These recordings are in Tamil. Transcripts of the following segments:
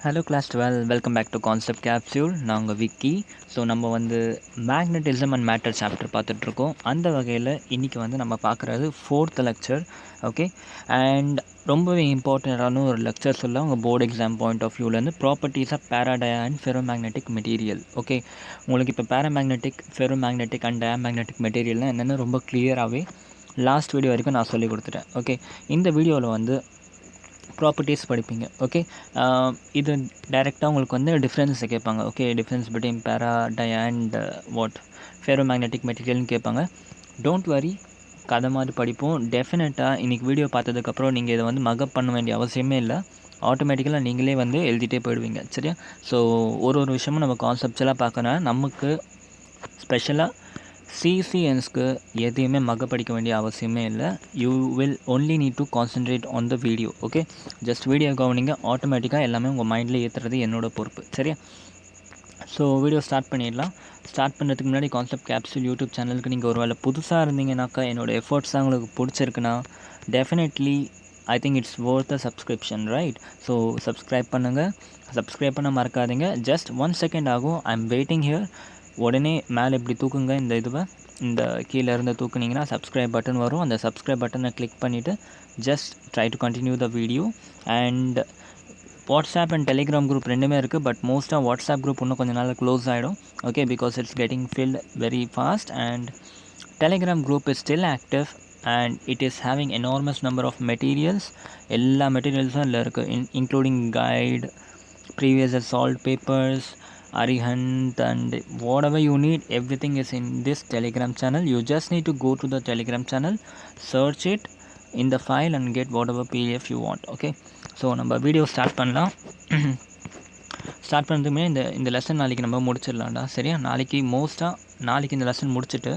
Hello class 12 welcome back to concept capsule. நான் உங்கள் விக்கி. ஸோ நம்ம மேக்னட்டிசம் அண்ட் மேட்டர் சாப்டர் பார்த்துட்ருக்கோம். அந்த வகையில் இன்றைக்கி நம்ம பார்க்குறது ஃபோர்த் லெக்சர். ஓகே, அண்ட் ரொம்பவே இம்பார்ட்டண்ட்டான ஒரு லெக்சர் சொல்ல உங்கள் போர்டு எக்ஸாம் பாயிண்ட் ஆஃப் வியூலேருந்து properties of para dia and ferromagnetic material. Okay, உங்களுக்கு இப்போ பேராமேக்னெட்டிக், ஃபெரோமேக்னெட்டிக் அண்ட் டயாமேக்னெட்டிக் மெட்டீரியல்னால் என்னென்னு ரொம்ப கிளியராகவே லாஸ்ட் வீடியோ வரைக்கும் நான் சொல்லி கொடுத்துட்டேன். ஓகே, இந்த வீடியோவில் ப்ராப்பர்ட்டிஸ் படிப்பீங்க. ஓகே, இது டைரெக்டாக உங்களுக்கு டிஃப்ரென்ஸை கேட்பாங்க. Okay, difference between para dia and what ferromagnetic மெட்டீரியல்னு கேட்பாங்க. டோன்ட் வரி, கதை மாதிரி படிப்போம். டெஃபினட்டாக இன்றைக்கி வீடியோ பார்த்ததுக்கப்புறம் நீங்கள் இதை மகப் பண்ண வேண்டிய அவசியமே இல்லை. ஆட்டோமேட்டிக்கலாக நீங்களே எழுதிட்டே போயிடுவீங்க. சரியா? ஸோ ஒரு விஷயமும் நம்ம கான்செப்ட்ஸ்லாம் பார்க்கறனால நமக்கு ஸ்பெஷலாக சிசிஎன்ஸ்க்கு எதையுமே படிக்க வேண்டிய அவசியமே இல்லை. You will only need to concentrate on the video. Okay, just video கவனிங்க. ஆட்டோமேட்டிக்காக எல்லாமே உங்கள் மைண்டில் ஏற்றுறது என்னோட பொறுப்பு. சரியா? ஸோ வீடியோ ஸ்டார்ட் பண்ணிடலாம். ஸ்டார்ட் பண்ணுறதுக்கு முன்னாடி கான்செப்ட் கேப்சூல் யூடியூப் சேனலுக்கு நீங்கள் ஒரு வேளை புதுசாக இருந்தீங்கன்னாக்கா, என்னோடய எஃபர்ட்ஸ் தான் உங்களுக்கு பிடிச்சிருக்குன்னா definitely I think it's worth a subscription, right? So subscribe பண்ணுங்கள். சப்ஸ்கிரைப் பண்ண மறக்காதீங்க. ஜஸ்ட் 1 செகண்ட் ஆகும். I am waiting here. உடனே மேலே இப்படி தூக்குங்க. இந்த கீழே இருந்து தூக்குனிங்கன்னா சப்ஸ்கிரைப் பட்டன் வரும். அந்த சப்ஸ்கிரைப் பட்டனை கிளிக் பண்ணிவிட்டு just try to continue the video. And WhatsApp and Telegram group ரெண்டுமே இருக்குது. பட் மோஸ்ட்டாக வாட்ஸ்அப் குரூப் இன்னும் கொஞ்சம் நாள் க்ளோஸ் ஆகிடும். Okay, because it's getting filled very fast. And Telegram group is still active and it is having enormous number of materials. எல்லா மெட்டீரியல்ஸும் இதில் இருக்குது, including guide, previous solve papers, Arihant, and whatever you need, everything is in this Telegram channel. You just need to go to the Telegram channel, search it in the file and get whatever PDF you want. Okay, so நம்ம வீடியோ ஸ்டார்ட் பண்ணலாம். ஸ்டார்ட் பண்ணுறதுமே இந்த லெசன் நாளைக்கு நம்ம முடிச்சிடலாம்டா. சரியா? நாளைக்கு இந்த லெசன் முடிச்சுட்டு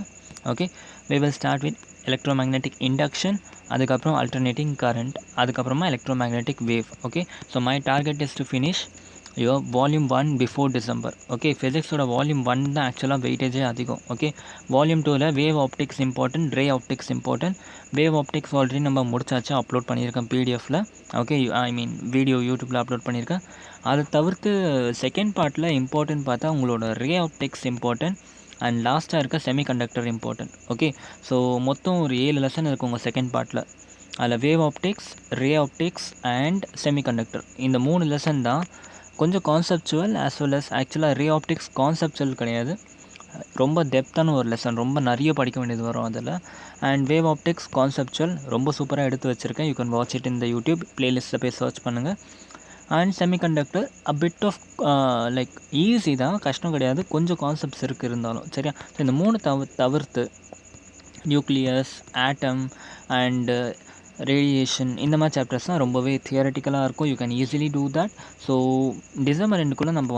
okay, we will start with electromagnetic induction, அதுக்கப்புறம் அல்டர்னேட்டிங் கரண்ட், அதுக்கப்புறமா electromagnetic wave. Okay, so my target is to finish your volume 1 before December. Okay, ஃபிசிக்ஸோட வால்யூம் 1 தான் ஆக்சுவலாக வெயிட்டேஜே அதிகம். ஓகே, வால்யூம் 2ல் wave optics important, ray optics important. Wave optics already நம்ம முடிச்சாச்சு, அப்லோட் பண்ணியிருக்கேன் பிடிஎஃபில். ஓகே, ஐ மீன் வீடியோ யூடியூப்பில் அப்லோட் பண்ணியிருக்கேன். அதை தவிர்த்து செகண்ட் பார்ட்டில் இம்பார்ட்டன்ட் பார்த்தா உங்களோட ரே ஆப்டிக்ஸ் இம்பார்ட்டன்ட் அண்ட் லாஸ்ட்டாக இருக்க செமிகண்டக்டர் இம்பார்ட்டன்ட். ஓகே, ஸோ மொத்தம் ஒரு 7 லெசன் இருக்குது உங்கள் செகண்ட் பார்ட்டில். அதில் wave optics, ray optics and semiconductor, இந்த 3 லெசன் தான் கொஞ்சம் கான்செப்சுவல் ஆஸ் வெல் அஸ் ஆக்சுவலாக ரே ஆப்டிக்ஸ் கான்செப்சுவல் கிடையாது, ரொம்ப டெப்த்தான ஒரு லெசன், ரொம்ப நிறைய படிக்க வேண்டியது வரும் அதில். அண்ட் வேவ் ஆப்டிக்ஸ் கான்செப்சுவல் ரொம்ப சூப்பராக எடுத்து வச்சுருக்கேன். யூ கேன் வாட்ச் இட் இந்த யூடியூப் பிளேலிஸ்ட்டில் போய் சர்ச் பண்ணுங்கள். And semiconductor a bit of like easy தான், கஷ்டம் கிடையாது, கொஞ்சம் கான்செப்ட்ஸ் இருக்குது இருந்தாலும். சரியா? ஸோ இந்த 3 தவிர்த்து நியூக்ளியஸ், ஆட்டம் அண்டு ரேடியேஷன், இந்த மாதிரி சாப்டர்ஸ்லாம் ரொம்பவே தியரட்டிக்கலாக இருக்கும். You can easily do that. So December 2க்குள்ளே நம்ம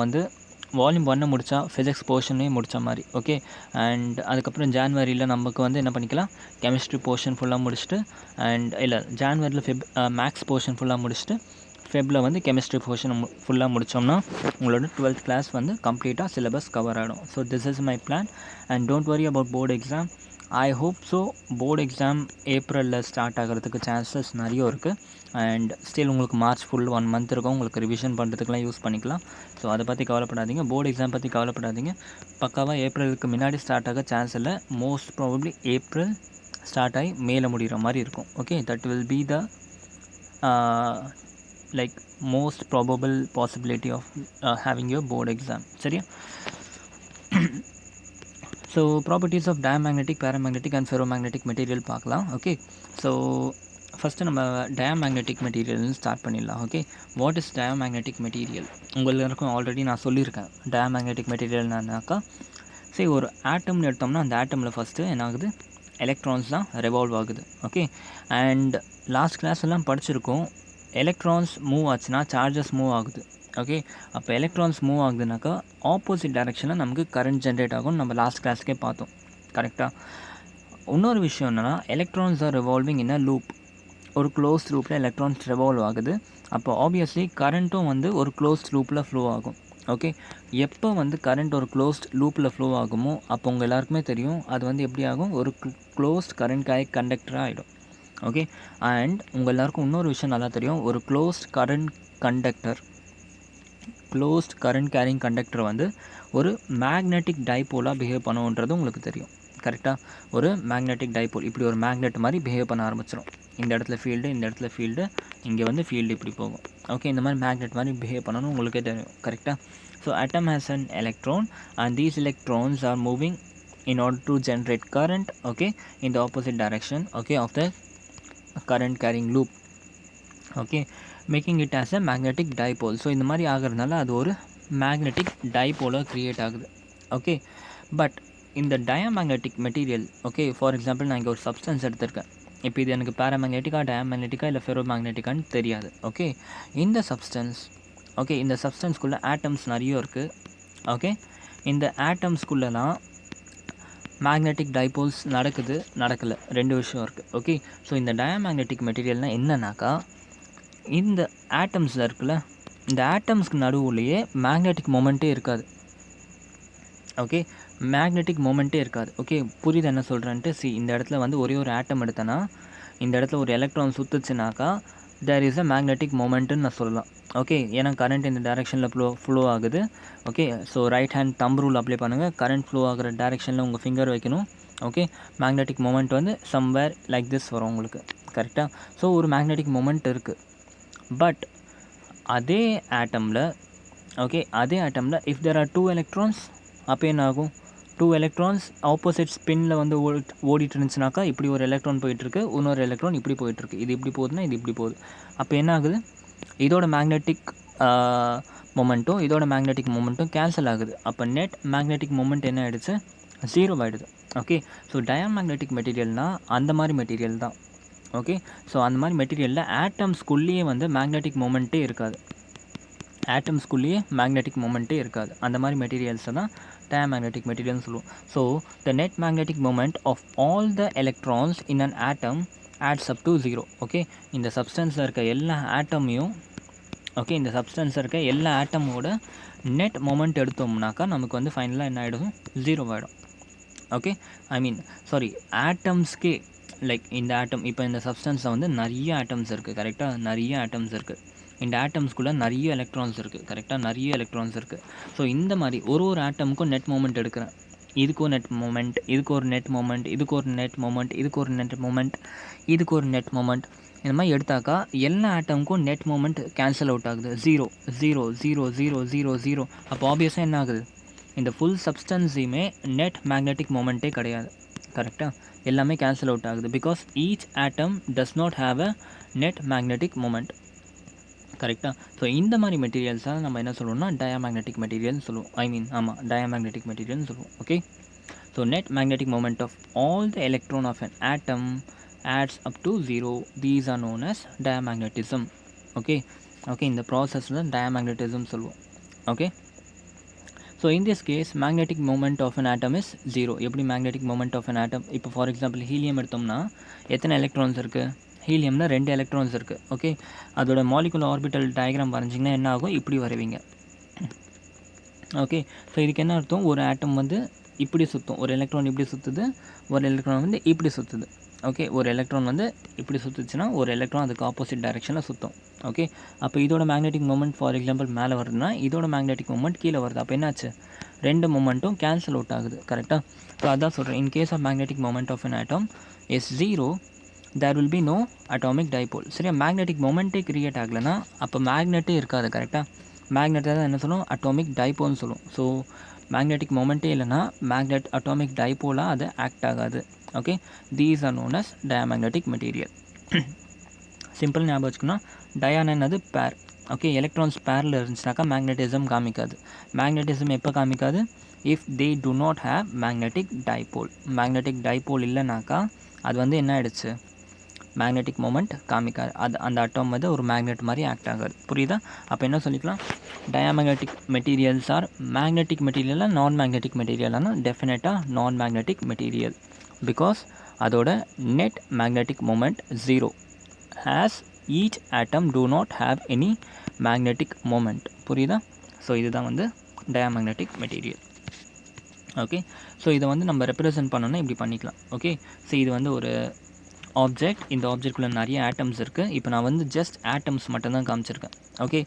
வால்யூம் 1 முடித்தா ஃபிசிக்ஸ் போர்ஷனே முடித்த மாதிரி. ஓகே, அண்ட் அதுக்கப்புறம் ஜான்வரியில் நமக்கு என்ன பண்ணிக்கலாம், கெமிஸ்ட்ரி போர்ஷன் ஃபுல்லாக முடிச்சுட்டு, அண்ட் இல்லை ஜான்வரியில் மேக்ஸ் போர்ஷன் ஃபுல்லாக முடிச்சுட்டு ஃபெப்பில் கெமிஸ்ட்ரி போர்ஷன் ஃபுல்லாக முடித்தோம்னா உங்களோட 12th கிளாஸ் கம்ப்ளீட்டாக சிலபஸ் கவர் ஆகிடும். So this is my plan. And don't worry about board exam. I hope so. Board exam ஏப்ரலில் ஸ்டார்ட் ஆகிறதுக்கு சான்சஸ் நிறைய இருக்குது. அண்ட் ஸ்டில் உங்களுக்கு மார்ச் ஃபுல் 1 மந்த் இருக்கும், உங்களுக்கு ரிவிஷன் பண்ணுறதுக்குலாம் யூஸ் பண்ணிக்கலாம். ஸோ அதை பற்றி கவலைப்படாதீங்க, போர்டு எக்ஸாம் பற்றி கவலைப்படாதீங்க. பக்காவாக ஏப்ரலுக்கு முன்னாடி ஸ்டார்ட் ஆக சான்ஸ் இல்லை. மோஸ்ட் ப்ராபப்ளி ஏப்ரல் ஸ்டார்ட் ஆகி மேலே முடிகிற மாதிரி இருக்கும். Okay, that will be the like most probable possibility of having your board exam. சரியா? So properties of diamagnetic, paramagnetic and ferromagnetic material பார்க்கலாம். ஓகே, ஸோ ஃபஸ்ட்டு நம்ம டயமேக்னெட்டிக் மெட்டீரியல்னு ஸ்டார்ட் பண்ணிடலாம். Okay, what is diamagnetic material? எல்லாருக்கும் ஆல்ரெடி நான் சொல்லியிருக்கேன். டயமேக்னெட்டிக் மெட்டீரியல்னாக்கா, சரி, ஒரு ஆட்டம்னு எடுத்தோம்னா அந்த ஆட்டமில் ஃபஸ்ட்டு என்ன ஆகுது, எலக்ட்ரான்ஸ் தான் ரெவால்வ் ஆகுது. ஓகே, அண்ட் லாஸ்ட் கிளாஸ் எல்லாம் படிச்சிருக்கோம், எலக்ட்ரான்ஸ் மூவ் ஆச்சுன்னா சார்ஜஸ் மூவ் ஆகுது. ஓகே, அப்போ எலக்ட்ரான்ஸ் மூவ் ஆகுதுனாக்கா ஆப்போசிட் டைரெக்ஷனில் நமக்கு கரண்ட் ஜென்ரேட் ஆகும்னு நம்ம லாஸ்ட் கிளாஸ்க்கே பார்த்தோம். கரெக்டாக? இன்னொரு விஷயம் என்னென்னா, எலக்ட்ரான்ஸ் ஆர் ரிவால்விங் இன் அ லூப். ஒரு க்ளோஸ் லூப்பில் எலக்ட்ரான்ஸ் ரிவால்வ் ஆகுது. அப்போ ஆப்வியஸ்லி கரண்ட்டும் ஒரு க்ளோஸ்ட் லூப்பில் ஃப்ளோ ஆகும். ஓகே, எப்போ கரண்ட் ஒரு க்ளோஸ்ட் லூப்பில் ஃப்ளோ ஆகுமோ அப்போ உங்கள் எல்லாருக்குமே தெரியும் அது எப்படி ஆகும், ஒரு க்ளோஸ்ட் கரண்ட் கண்டக்டராக ஆகிடும். ஓகே, அண்ட் உங்கள் எல்லாருக்கும் இன்னொரு விஷயம் நல்லா தெரியும், ஒரு closed current conductor closed current carrying conductor வந்து ஒரு மேக்னெட்டிக் டைபோலாக பிஹேவ் பண்ணுன்றது உங்களுக்கு தெரியும். கரெக்டாக? ஒரு மேக்னெட்டிக் டைபோல் இப்படி ஒரு மேக்னெட் மாதிரி பிஹேவ் பண்ண ஆரம்பிச்சிடும். இந்த இடத்துல ஃபீல்டு, இந்த இடத்துல ஃபீல்டு, இங்கே வந்து ஃபீல்டு இப்படி போகும். ஓகே, இந்த மாதிரி மேக்னெட் மாதிரி பிஹேவ் பண்ணணும் உங்களுக்கே தெரியும். கரெக்டாக? So atom has an electron and these electrons are moving in order to generate current, okay, in the opposite direction, okay, of the current carrying loop, okay, making it as a magnetic dipole. So இந்த மாதிரி ஆகிறதுனால அது ஒரு மேக்னெட்டிக் டைபோலாக க்ரியேட் ஆகுது. ஓகே, பட் இந்த diamagnetic material, okay, for example நான் இங்கே ஒரு சப்ஸ்டன்ஸ் எடுத்திருக்கேன். இப்போ இது எனக்கு பேராமேக்னெட்டிக்கா, டயாமேக்னெட்டிக்கா இல்லை ஃபெரோமேக்னெட்டிக்கான்னு தெரியாது. ஓகே, இந்த சப்ஸ்டன்ஸ், ஓகே, இந்த சப்ஸ்டன்ஸ்குள்ளே ஆட்டம்ஸ் நிறைய இருக்குது. ஓகே, இந்த ஆட்டம்ஸ்குள்ளெலாம் மேக்னெட்டிக் டைபோல்ஸ் நடக்கலை, ரெண்டு விஷயம் இருக்குது. ஓகே, ஸோ இந்த டயாமேக்னெட்டிக் மெட்டீரியல்னால் என்னன்னாக்கா, இந்த ஆட்டம்ஸில் இருக்குல்ல, இந்த ஆட்டம்ஸ்க்கு நடுவுலையே மேக்னெட்டிக் மொமெண்ட்டே இருக்காது. ஓகே, மேக்னெட்டிக் மொமெண்ட்டே இருக்காது. ஓகே, புரியுது என்ன சொல்கிறேன்ட்டு? இந்த இடத்துல வந்து ஒரே ஒரு ஆட்டம் எடுத்தேன்னா, இந்த இடத்துல ஒரு எலக்ட்ரான் சுற்றுச்சுனாக்கா தேர் இஸ் அ மேக்னெட்டிக் மொமெண்ட்டுன்னு நான் சொல்லலாம். ஓகே, ஏன்னா கரண்ட் இந்த டைரெக்ஷனில் ஃப்ளோ ஆகுது. Okay, so right hand thumb rule apply பண்ணுங்கள். கரண்ட் ஃப்ளோ ஆகிற டைரெக்ஷனில் உங்கள் ஃபிங்கர் வைக்கணும். ஓகே, மேக்னெட்டிக் மொமெண்ட் வந்து சம்வேர் லைக் திஸ் வரும் உங்களுக்கு. கரெக்டாக? ஸோ ஒரு மேக்னெட்டிக் மொமெண்ட் இருக்குது. பட் அதே ஆட்டமில், ஓகே, அதே ஆட்டமில் இஃப் தேர் ஆர் 2 எலக்ட்ரான்ஸ், அப்போ என்ன ஆகும்? 2 எலக்ட்ரான்ஸ் ஆப்போசிட் ஸ்பின்னில் வந்து ஓடிட்டு இருந்துச்சுனாக்கா, இப்படி ஒரு எலக்ட்ரான் போயிட்டுருக்கு, இன்னொரு எலக்ட்ரான் இப்படி போயிட்டுருக்கு. இது இப்படி போகுதுன்னா இது இப்படி போகுது. அப்போ என்ன ஆகுது? இதோட மேக்னெட்டிக் மொமெண்ட்டும் இதோட மேக்னெட்டிக் மொமெண்ட்டும் கேன்சல் ஆகுது. அப்போ நெட் மேக்னெட்டிக் மொமெண்ட் என்ன ஆகிடுச்சு? 0 ஆகிடுது. ஓகே, ஸோ டயாமேக்னெட்டிக் மெட்டீரியல்னால் அந்த மாதிரி மெட்டீரியல் தான். ஓகே, ஸோ அந்த மாதிரி மெட்டீரியலில் ஆட்டம்ஸ்குள்ளேயே வந்து மேக்னெட்டிக் மொமெண்ட்டே இருக்காது. ஆட்டம்ஸ்குள்ளேயே மேக்னெட்டிக் மொமெண்ட்டே இருக்காது. அந்த மாதிரி மெட்டீரியல்ஸை தான் டயாமேக்னெட்டிக் மெட்டீரியல்னு சொல்லுவோம். So the net magnetic moment of all the electrons in an atom adds up to 0. Okay, இந்த சப்ஸ்டன்ஸில் இருக்க எல்லா ஆட்டமையும், ஓகே, இந்த சப்ஸ்டன்ஸில் இருக்க எல்லா ஆட்டமோட நெட் மொமெண்ட் எடுத்தோம்னாக்கா நமக்கு வந்து ஃபைனலாக என்ன ஆகிடும்? 0 ஆகிடும். Okay, I mean sorry, ஆட்டம்ஸ்க்கே like இந்த ஆட்டம், இப்போ இந்த சப்ஸ்டன்ஸில் வந்து நிறைய ஆட்டம்ஸ் இருக்குது. கரெக்டாக? நிறைய ஆட்டம்ஸ் இருக்குது. இந்த ஆட்டம்ஸ்குள்ளே நிறைய எலக்ட்ரான்ஸ் இருக்குது. கரெக்டாக? நிறைய எலக்ட்ரான்ஸ் இருக்குது. ஸோ இந்த மாதிரி ஒரு ஆட்டமுக்கும் நெட் மொமெண்ட் எடுக்கிறேன். இதுக்கு ஒரு நெட் மொமெண்ட், இதுக்கு ஒரு நெட் மொமெண்ட், இதுக்கு ஒரு நெட் மொமெண்ட், இதுக்கு ஒரு நெட் மொமெண்ட், இதுக்கு ஒரு நெட் மொமெண்ட், இந்த மாதிரி எடுத்தாக்கா எல்லா ஆட்டமுக்கும் நெட் மொமெண்ட் கேன்சல் அவுட் ஆகுது. 0 0 0 0 0 0. அப்போ ஆப்வியஸாக என்ன ஆகுது? இந்த ஃபுல் சப்ஸ்டன்ஸையுமே நெட் மேக்னெட்டிக் மொமெண்ட்டே கிடையாது. கரெக்டாக? எல்லாமே கேன்சல் அவுட் ஆகுது. Because each atom does not have a net magnetic moment. கரெக்டாக? ஸோ இந்த மாதிரி மெட்டீரியல்ஸாக நம்ம என்ன சொல்லுவோம்னா டயாமேக்னெட்டிக் மெட்டீரியல்னு சொல்லுவோம். ஐ மீன் ஆமாம், டயாமேக்னெட்டிக் மெட்டீரியல்னு சொல்லுவோம். Okay, so net magnetic moment of all the electron of an atom adds up to 0. These are known as diamagnetism. Okay, okay, இந்த ப்ராசஸில் diamagnetism சொல்லுவோம். Okay, so in this case magnetic moment of an atom is 0. எப்படி magnetic moment of an atom? இப்போ ஃபார் எக்ஸாம்பிள் ஹீலியம் எடுத்தோம்னா எத்தனை எலக்ட்ரான்ஸ் இருக்குது? ஹீலியமில் 2 எலக்ட்ரான்ஸ் இருக்குது. ஓகே, அதோட மாலிகுலர் ஆர்பிட்டல் டயக்ராம் வரைஞ்சிங்கன்னா என்ன ஆகும்? இப்படி வரைவீங்க. ஓகே, ஸோ இதுக்கு என்ன அர்த்தம்? ஒரு ஆட்டம் வந்து இப்படி சுற்றும், ஒரு எலக்ட்ரான் இப்படி சுற்றுது, ஒரு எலக்ட்ரான் வந்து இப்படி சுற்றுது. ஓகே, ஒரு எலக்ட்ரான் வந்து இப்படி சுற்றுச்சுன்னா ஒரு எலக்ட்ரான் அதுக்கு ஆப்போசிட் டைரெக்ஷனில் சுற்றும். ஓகே, அப்போ இதோட மேக்னெட்டிக் மொமெண்ட் ஃபார் எக்ஸாம்பிள் மேலே வருதுன்னா இதோட மேக்னெட்டிக் மொமெண்ட் கீழே வருது. அப்போ என்னாச்சு? ரெண்டு மொமெண்ட்டும் கேன்சல் அவுட் ஆகுது. கரெக்டாக? ஸோ அதான் சொல்கிறேன், in case of magnetic moment of an atom is 0, there will be no atomic dipole. சரியா? மேக்னெட்டிக் மொமெண்ட்டே கிரியேட் ஆகலைன்னா அப்போ மேக்னெட்டே இருக்காது. கரெக்டாக? மேக்னெட்டை தான் என்ன சொல்லுவோம்? அட்டாமிக் டைபோல்னு சொல்லுவோம். ஸோ மேக்னெட்டிக் மொமெண்ட்டே இல்லைன்னா மேக்னெட் அட்டாமிக் டைபோலாக அது ஆக்ட் ஆகாது. Okay, these are known as diamagnetic material. Simple ஞாபகம் வச்சுக்கணும். டயானா என்னது? பேர். ஓகே, எலக்ட்ரான்ஸ் பேரில் இருந்துச்சுனாக்கா மேக்னெட்டிசம் காமிக்காது. மேக்னெட்டிசம் எப்போ காமிக்காது? If they do not have magnetic dipole. Magnetic dipole இல்லைனாக்கா அது வந்து என்ன ஆகிடுச்சு? மேக்னெட்டிக் மொமெண்ட் காமிக்காது. அது அந்த அட்டாம் வந்து ஒரு மேக்னெட் மாதிரி ஆக்ட் ஆகாது. புரியுதா? அப்போ என்ன சொல்லிக்கலாம்? டயாமேக்னெட்டிக் மெட்டீரியல்ஸ் ஆர் மேக்னெட்டிக் மெட்டீரியலாக நான் மேக்னெட்டிக் மெட்டீரியலானா டெஃபினட்டாக நான் மேக்னெட்டிக் மெட்டீரியல். பிகாஸ் அதோட net magnetic moment 0. as each atom do not have any magnetic moment. புரியுதா? ஸோ இதுதான் வந்து டயாமேக்னெட்டிக் மெட்டீரியல். ஓகே, ஸோ இதை வந்து நம்ம ரெப்ரசன்ட் பண்ணோன்னா இப்படி பண்ணிக்கலாம். ஓகே, ஸோ இது வந்து ஒரு ஆப்ஜெக்ட், இந்த ஆப்ஜெக்ட்குள்ளே நிறைய ஆட்டம்ஸ் இருக்குது. இப்போ நான் வந்து ஜஸ்ட் ஆட்டம்ஸ் மட்டும்தான் காமிச்சிருக்கேன். ஓகே,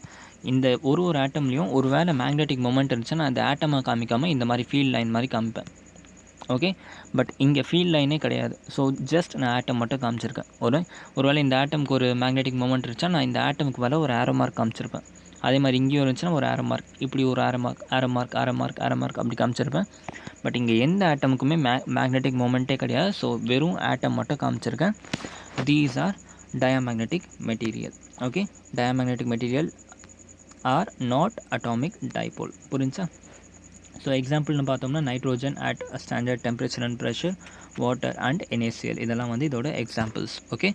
இந்த ஒரு ஆட்டம்லேயும் ஒரு வேளை மேக்னெட்டிக் மொமெண்ட் இருந்துச்சுன்னா அந்த ஆட்டமாக காமிக்காமல் இந்த மாதிரி ஃபீல்ட் லைன் மாதிரி காமிப்பேன். ஓகே, பட் இங்கே ஃபீல்ட் லைனே கிடையாது. ஸோ ஜஸ்ட் நான் ஆட்டம் மட்டும் காமிச்சிருக்கேன். ஒருவேளை இந்த ஆட்டமுக்கு ஒரு மேக்னெட்டிக் மொமெண்ட் இருந்துச்சா நான் இந்த ஆட்டமுக்கு மேலே ஒரு ஆரோ மார்க் காமிச்சிருப்பேன். அதே மாதிரி இங்கேயும் இருந்துச்சுன்னா ஒரு ஆரோ மார்க், இப்படி ஒரு ஆரோ மார்க் அப்படி காமிச்சிருப்பேன். பட் இங்கே எந்த ஆட்டமுக்குமே மேக்னெட்டிக் மொமெண்ட்டே கிடையாது. ஸோ வெறும் ஆட்டம் மட்டும் காமிச்சிருக்கேன். These are diamagnetic material. Okay, diamagnetic material are not atomic dipole. புரிஞ்சா? ஸோ எக்ஸாம்பிள்னு பார்த்தோம்னா nitrogen at standard temperature and pressure, water and NaCl, இதெல்லாம் வந்து இதோட எக்ஸாம்பிள்ஸ். ஓகே,